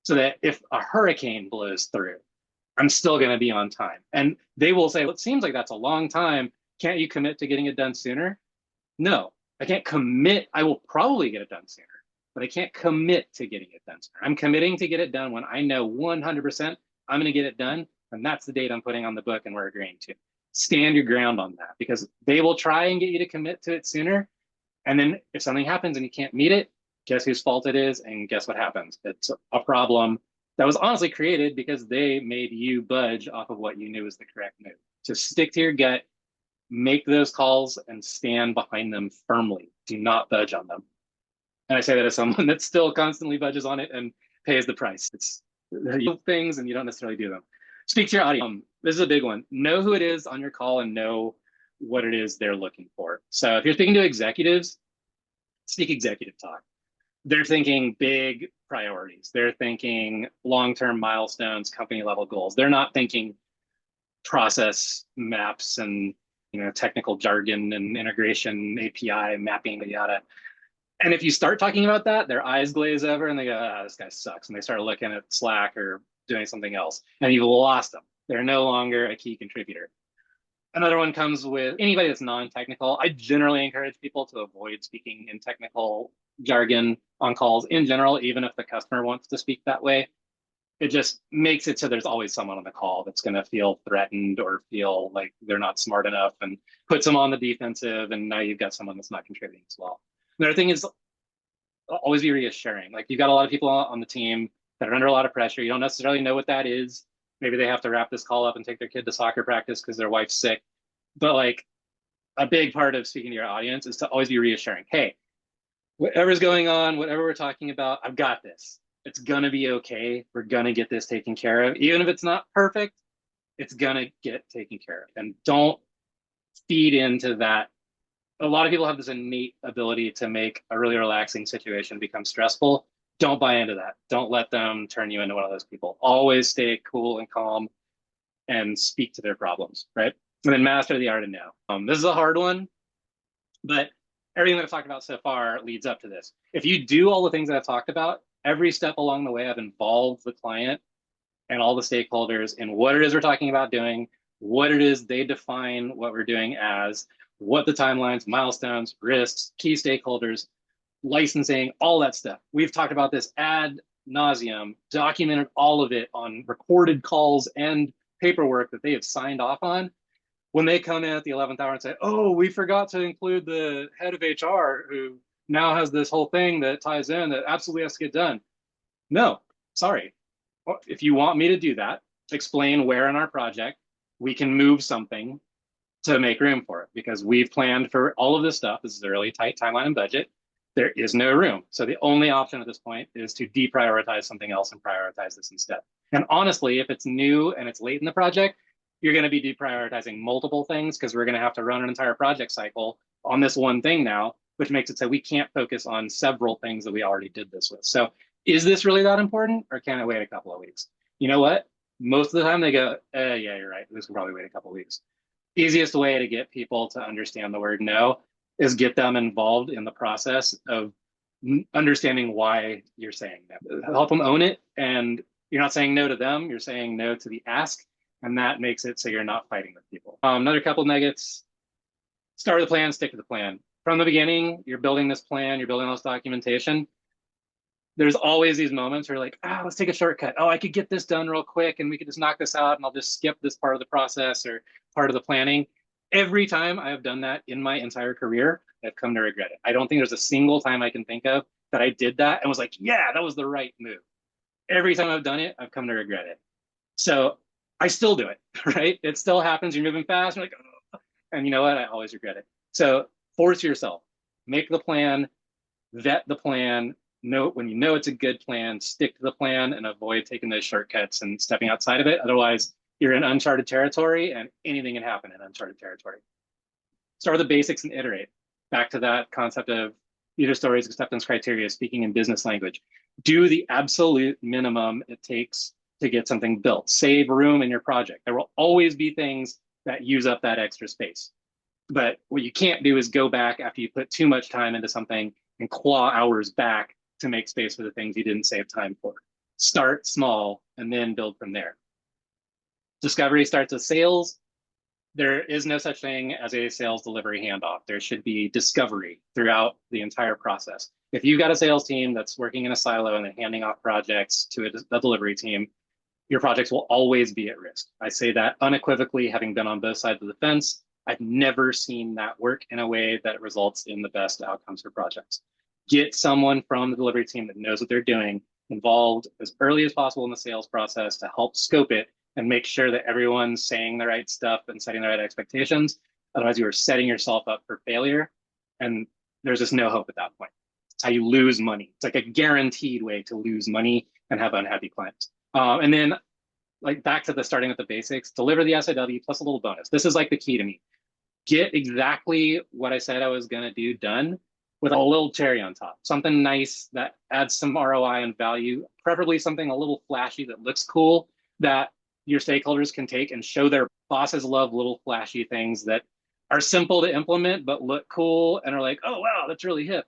So that if a hurricane blows through, I'm still going to be on time. And they will say, well, it seems like that's a long time. Can't you commit to getting it done sooner? No, I can't commit. I will probably get it done sooner, but I can't commit to getting it done sooner. I'm committing to get it done when I know 100% I'm going to get it done. And that's the date I'm putting on the book and we're agreeing to. Stand your ground on that because they will try and get you to commit to it sooner. And then if something happens and you can't meet it, guess whose fault it is? And guess what happens? It's a problem that was honestly created because they made you budge off of what you knew was the correct move. So stick to your gut, make those calls and stand behind them firmly. Do not budge on them. And I say that as someone that still constantly budges on it and pays the price. It's you do things and you don't necessarily do them. Speak to your audience. This is a big one. Know who it is on your call and know what it is they're looking for. So if you're speaking to executives, speak executive talk. They're thinking big priorities. They're thinking long-term milestones, company level goals. They're not thinking process maps and technical jargon and integration, API mapping, yada. And if you start talking about that, their eyes glaze over and they go, this guy sucks. And they start looking at Slack or doing something else. And you've lost them. They're no longer a key contributor. Another one comes with anybody that's non-technical. I generally encourage people to avoid speaking in technical jargon. on calls in general, even if the customer wants to speak that way. It just makes it so there's always someone on the call that's going to feel threatened or feel like they're not smart enough and puts them on the defensive. And now you've got someone that's not contributing as well. Another thing is always be reassuring. Like you've got a lot of people on the team that are under a lot of pressure. You don't necessarily know what that is. Maybe they have to wrap this call up and take their kid to soccer practice because their wife's sick. But like a big part of speaking to your audience is to always be reassuring. Hey, whatever's going on, whatever we're talking about, I've got this. It's going to be okay. We're going to get this taken care of. Even if it's not perfect, it's going to get taken care of. And don't feed into that. A lot of people have this innate ability to make a really relaxing situation become stressful. Don't buy into that. Don't let them turn you into one of those people. Always stay cool and calm and speak to their problems, right? And then master the art of no. This is a hard one, but everything that I've talked about so far leads up to this. If you do all the things that I've talked about, every step along the way, I've involved the client and all the stakeholders in what it is we're talking about doing, what it is they define what we're doing as, what the timelines, milestones, risks, key stakeholders, licensing, all that stuff. We've talked about this ad nauseum, documented all of it on recorded calls and paperwork that they have signed off on. When they come in at the 11th hour and say, oh, we forgot to include the head of HR who now has this whole thing that ties in that absolutely has to get done. No, sorry. If you want me to do that, explain where in our project we can move something to make room for it, because we've planned for all of this stuff. This is a really tight timeline and budget. There is no room. So the only option at this point is to deprioritize something else and prioritize this instead. And honestly, if it's new and it's late in the project, you're going to be deprioritizing multiple things because we're going to have to run an entire project cycle on this one thing now, which makes it so we can't focus on several things that we already did this with. So is this really that important, or can it wait a couple of weeks? You know what? Most of the time they go, yeah, you're right. This can probably wait a couple of weeks. Easiest way to get people to understand the word no is get them involved in the process of understanding why you're saying no. Help them own it. And you're not saying no to them, you're saying no to the ask. And that makes it so you're not fighting with people. Another couple of nuggets: start with the plan, stick to the plan. From the beginning, you're building this plan, you're building all this documentation. There's always these moments where you're like, let's take a shortcut. Oh, I could get this done real quick and we could just knock this out and I'll just skip this part of the process or part of the planning. Every time I have done that in my entire career, I've come to regret it. I don't think there's a single time I can think of that I did that and was like, yeah, that was the right move. Every time I've done it, I've come to regret it. So I still do it, right? It still happens. You're moving fast. You're like, oh. And you know what? I always regret it. So force yourself, make the plan, vet the plan, know when you know it's a good plan, stick to the plan and avoid taking those shortcuts and stepping outside of it. Otherwise, you're in uncharted territory and anything can happen in uncharted territory. Start with the basics and iterate. Back to that concept of user stories, acceptance criteria, speaking in business language. Do the absolute minimum it takes to get something built. Save room in your project. There will always be things that use up that extra space. But what you can't do is go back after you put too much time into something and claw hours back to make space for the things you didn't save time for. Start small and then build from there. Discovery starts with sales. There is no such thing as a sales delivery handoff. There should be discovery throughout the entire process. If you've got a sales team that's working in a silo and then handing off projects to a delivery team, your projects will always be at risk. I say that unequivocally, having been on both sides of the fence. I've never seen that work in a way that results in the best outcomes for projects. Get someone from the delivery team that knows what they're doing involved as early as possible in the sales process to help scope it and make sure that everyone's saying the right stuff and setting the right expectations. Otherwise, you are setting yourself up for failure. And there's just no hope at that point. It's how you lose money. It's like a guaranteed way to lose money and have unhappy clients. And then like back to the starting with the basics, deliver the SOW plus a little bonus. This is like the key to me. Get exactly what I said I was going to do done with a little cherry on top. Something nice that adds some ROI and value, preferably something a little flashy that looks cool that your stakeholders can take and show their bosses love little flashy things that are simple to implement but look cool and are like, oh, wow, that's really hip.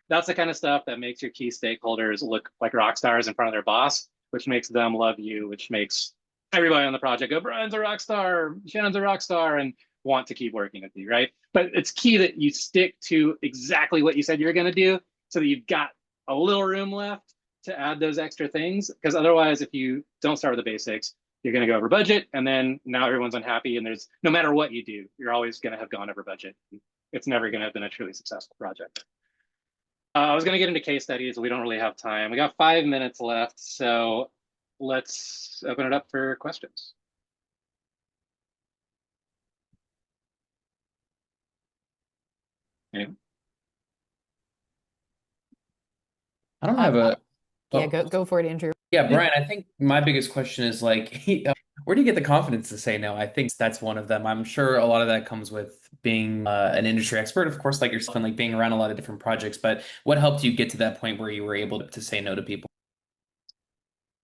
That's the kind of stuff that makes your key stakeholders look like rock stars in front of their boss, which makes them love you, which makes everybody on the project go, Brian's a rock star, Shannon's a rock star, and want to keep working with you, right? But it's key that you stick to exactly what you said you're going to do so that you've got a little room left to add those extra things. Because otherwise, if you don't start with the basics, you're going to go over budget. And then now everyone's unhappy. And there's no matter what you do, you're always going to have gone over budget. It's never going to have been a truly successful project. I was going to get into case studies. We don't really have time. We got 5 minutes left. So let's open it up for questions. Anyone? I don't have a. Yeah, go for it, Andrew. Yeah, Brian, I think my biggest question is like, where do you get the confidence to say no? I think that's one of them. I'm sure a lot of that comes with being an industry expert, of course, like yourself, and like being around a lot of different projects. But what helped you get to that point where you were able to say no to people?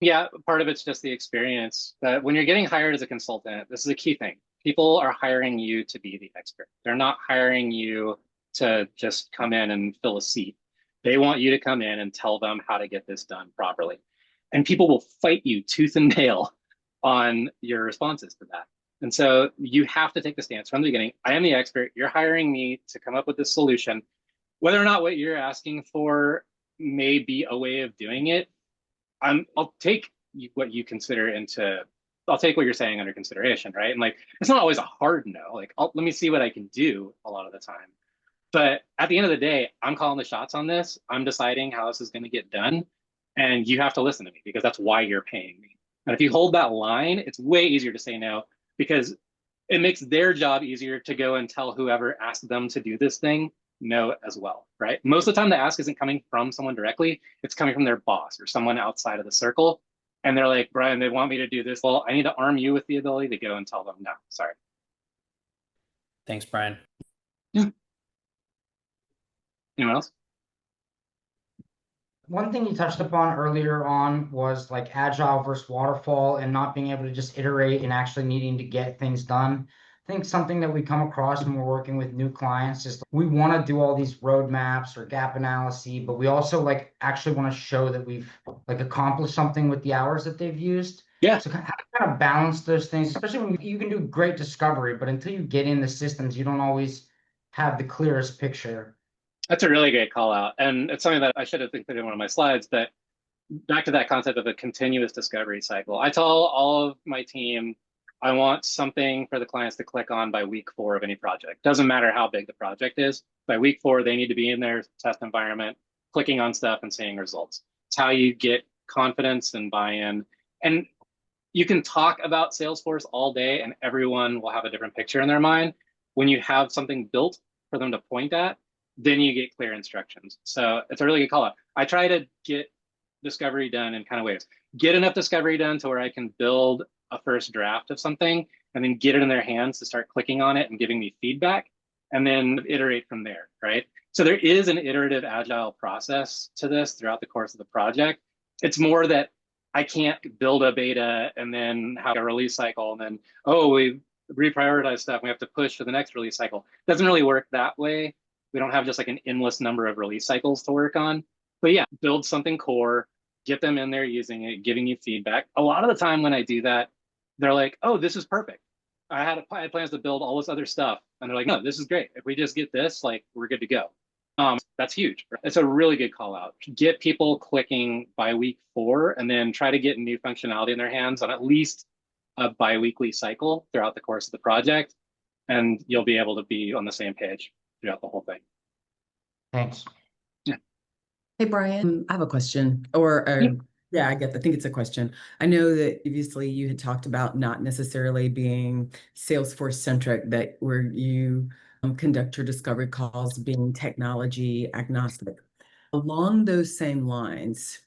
Yeah, part of it's just the experience that when you're getting hired as a consultant, this is a key thing. People are hiring you to be the expert. They're not hiring you to just come in and fill a seat. They want you to come in and tell them how to get this done properly. And people will fight you tooth and nail on your responses to that. And so you have to take the stance from the beginning. I am the expert. You're hiring me to come up with this solution. Whether or not what you're asking for may be a way of doing it, I'll take what you consider into, I'll take what you're saying under consideration, right? And like, it's not always a hard no. Like, let me see what I can do a lot of the time. But at the end of the day, I'm calling the shots on this. I'm deciding how this is going to get done. And you have to listen to me because that's why you're paying me. And if you hold that line, it's way easier to say no because it makes their job easier to go and tell whoever asked them to do this thing no as well, right? Most of the time the ask isn't coming from someone directly, it's coming from their boss or someone outside of the circle. And they're like, Brian, they want me to do this. Well, I need to arm you with the ability to go and tell them no, sorry. Thanks, Brian. Yeah. Anyone else? One thing you touched upon earlier on was like agile versus waterfall and not being able to just iterate and actually needing to get things done. I think something that we come across when we're working with new clients is we want to do all these roadmaps or gap analysis, but we also like actually want to show that we've like accomplished something with the hours that they've used. Yeah. So how to kind of balance those things, especially when you can do great discovery, but until you get in the systems, you don't always have the clearest picture. That's a really great call out. And it's something that I should have included in one of my slides, but back to that concept of a continuous discovery cycle. I tell all of my team, I want something for the clients to click on by week 4 of any project. Doesn't matter how big the project is. By week 4, they need to be in their test environment, clicking on stuff and seeing results. It's how you get confidence and buy-in. And you can talk about Salesforce all day and everyone will have a different picture in their mind. When you have something built for them to point at, then you get clear instructions. So it's a really good call out. I try to get discovery done in kind of ways. Get enough discovery done to where I can build a first draft of something and then get it in their hands to start clicking on it and giving me feedback and then iterate from there, right? So there is an iterative agile process to this throughout the course of the project. It's more that I can't build a beta and then have a release cycle and then, oh, we reprioritize stuff. We have to push to the next release cycle. It doesn't really work that way. We don't have just like an endless number of release cycles to work on. But yeah, build something core, get them in there using it, giving you feedback. A lot of the time when I do that, they're like, oh, this is perfect. I had plans to build all this other stuff. And they're like, no, this is great. If we just get this, like, we're good to go. That's huge. It's a really good call out. Get people clicking by week 4 and then try to get new functionality in their hands on at least a bi-weekly cycle throughout the course of the project. And you'll be able to be on the same page throughout the whole thing. Thanks. Yeah. Hey, Brian, I have a question, or yeah, I think it's a question. I know that previously you had talked about not necessarily being Salesforce centric, that where you conduct your discovery calls being technology agnostic. Along those same lines,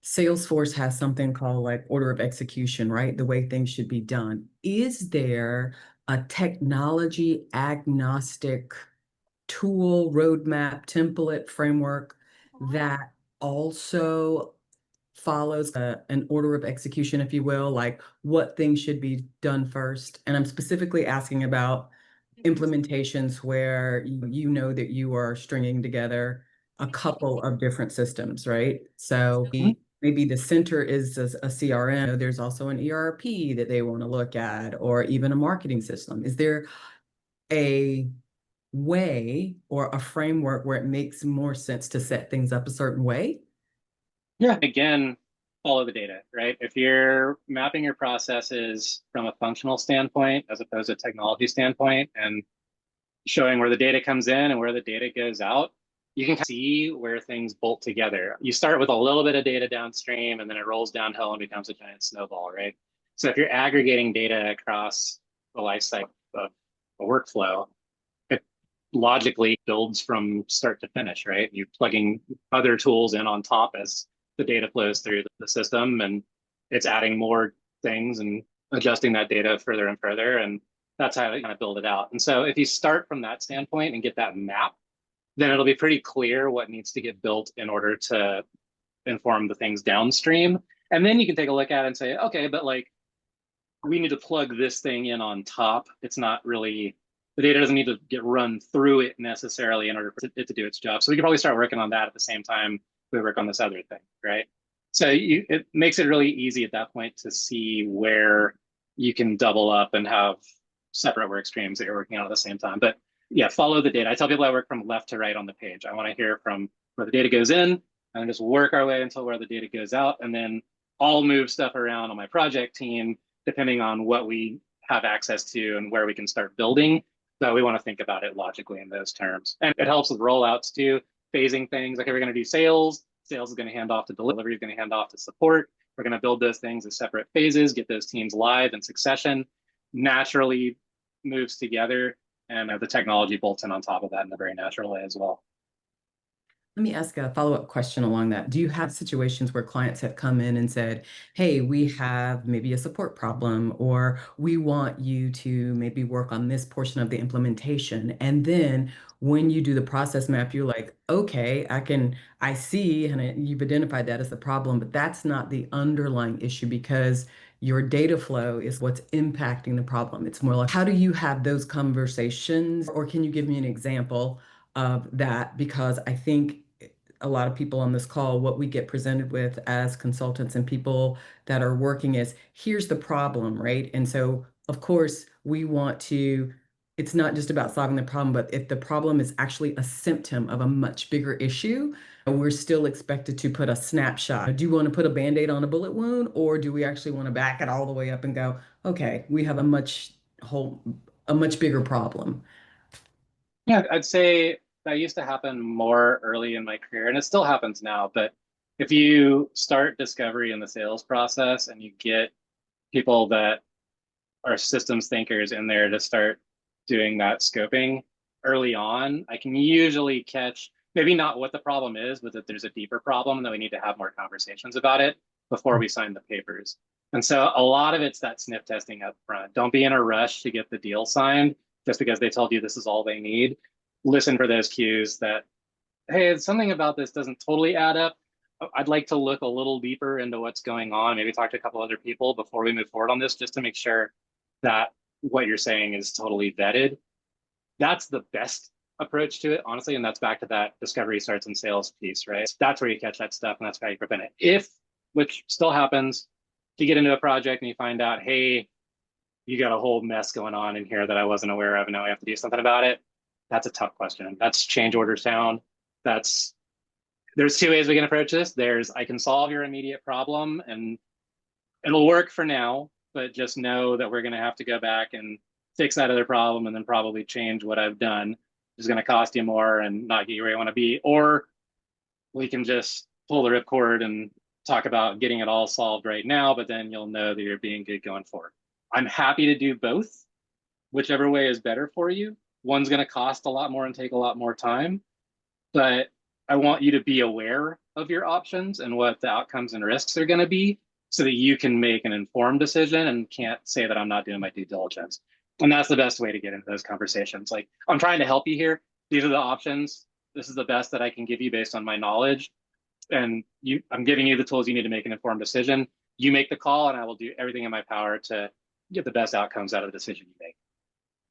Salesforce has something called like order of execution, right? The way things should be done. Is there a technology agnostic tool, roadmap, template, framework that also follows an order of execution, if you will, like what things should be done first? And I'm specifically asking about implementations where you know that you are stringing together a couple of different systems, right? So maybe the center is a CRM. There's also an ERP that they want to look at, or even a marketing system. Is there a way or a framework where it makes more sense to set things up a certain way Yeah. Again, follow the data, right? If you're mapping your processes from a functional standpoint as opposed to a technology standpoint and showing where the data comes in and where the data goes out, you can see where things bolt together. You start with a little bit of data downstream and then it rolls downhill and becomes a giant snowball, right? So if you're aggregating data across the life cycle of a workflow, it logically builds from start to finish, right? You're plugging other tools in on top as the data flows through the system, and it's adding more things and adjusting that data further and further. And that's how you kind of build it out. And so if you start from that standpoint and get that map, then it'll be pretty clear what needs to get built in order to inform the things downstream. And then you can take a look at it and say, okay, but like we need to plug this thing in on top. It's not really, the data doesn't need to get run through it necessarily in order for it to do its job. So we can probably start working on that at the same time we work on this other thing, right? So it makes it really easy at that point to see where you can double up and have separate work streams that you're working on at the same time. But yeah, follow the data. I tell people I work from left to right on the page. I want to hear from where the data goes in and just work our way until where the data goes out. And then I'll move stuff around on my project team, depending on what we have access to and where we can start building. So we want to think about it logically in those terms. And it helps with rollouts too, phasing things. Like if we're going to do sales is going to hand off to delivery, is going to hand off to support. We're going to build those things as separate phases, get those teams live in succession, naturally moves together, and the technology bolts in on top of that in a very natural way as well. Let me ask a follow-up question along that. Do you have situations where clients have come in and said, hey, we have maybe a support problem, or we want you to maybe work on this portion of the implementation. And then when you do the process map, you're like, okay, I see, and you've identified that as the problem, but that's not the underlying issue because your data flow is what's impacting the problem. It's more like, how do you have those conversations? Or can you give me an example of that? Because I think a lot of people on this call, what we get presented with as consultants and people that are working is, here's the problem, right? And so, of course, we want to, it's not just about solving the problem, but if the problem is actually a symptom of a much bigger issue, we're still expected to put a snapshot. Do you want to put a Band-Aid on a bullet wound, or do we actually want to back it all the way up and go, okay, we have a much bigger problem? Yeah, I'd say that used to happen more early in my career, and it still happens now. But if you start discovery in the sales process and you get people that are systems thinkers in there to start doing that scoping early on, I can usually catch maybe not what the problem is, but that there's a deeper problem and that we need to have more conversations about it before we sign the papers. And so a lot of it's that sniff testing up front. Don't be in a rush to get the deal signed just because they told you this is all they need. Listen for those cues that, hey, something about this doesn't totally add up. I'd like to look a little deeper into what's going on, maybe talk to a couple other people before we move forward on this, just to make sure that what you're saying is totally vetted. That's the best approach to it, honestly. And that's back to that discovery starts in sales piece, right? That's where you catch that stuff and that's how you prevent it. If, which still happens, you get into a project and you find out, hey, you got a whole mess going on in here that I wasn't aware of, and now we have to do something about it. That's a tough question. That's change order sound. There's two ways we can approach this. There's, I can solve your immediate problem and it'll work for now, but just know that we're going to have to go back and fix that other problem and then probably change what I've done. It's going to cost you more and not get you where you want to be. Or we can just pull the ripcord and talk about getting it all solved right now, but then you'll know that you're being good going forward. I'm happy to do both, whichever way is better for you. One's going to cost a lot more and take a lot more time, but I want you to be aware of your options and what the outcomes and risks are going to be so that you can make an informed decision and can't say that I'm not doing my due diligence. And that's the best way to get into those conversations. Like, I'm trying to help you here. These are the options. This is the best that I can give you based on my knowledge. And I'm giving you the tools you need to make an informed decision. You make the call and I will do everything in my power to get the best outcomes out of the decision you make.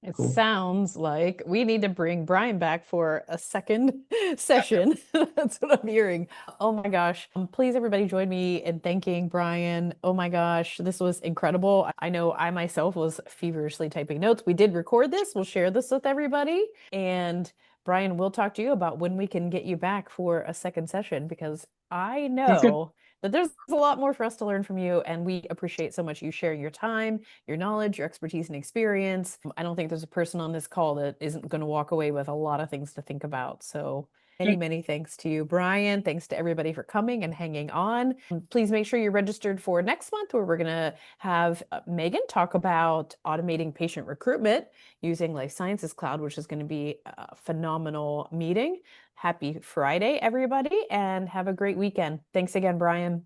It Cool. sounds like we need to bring Brian back for a second session. That's what I'm hearing. Oh my gosh. Please, everybody, join me in thanking Brian. Oh my gosh, this was incredible. I know I myself was feverishly typing notes. We did record this. We'll share this with everybody. And Brian, we'll talk to you about when we can get you back for a second session, because I Sounds good. know that there's a lot more for us to learn from you, and we appreciate so much you sharing your time, your knowledge, your expertise and experience. I don't think there's a person on this call that isn't going to walk away with a lot of things to think about. So many thanks to you, Brian. Thanks to everybody for coming and hanging on. Please make sure you're registered for next month, where we're going to have Megan talk about automating patient recruitment using Life Sciences Cloud, which is going to be a phenomenal meeting. Happy Friday, everybody, and have a great weekend. Thanks again, Brian.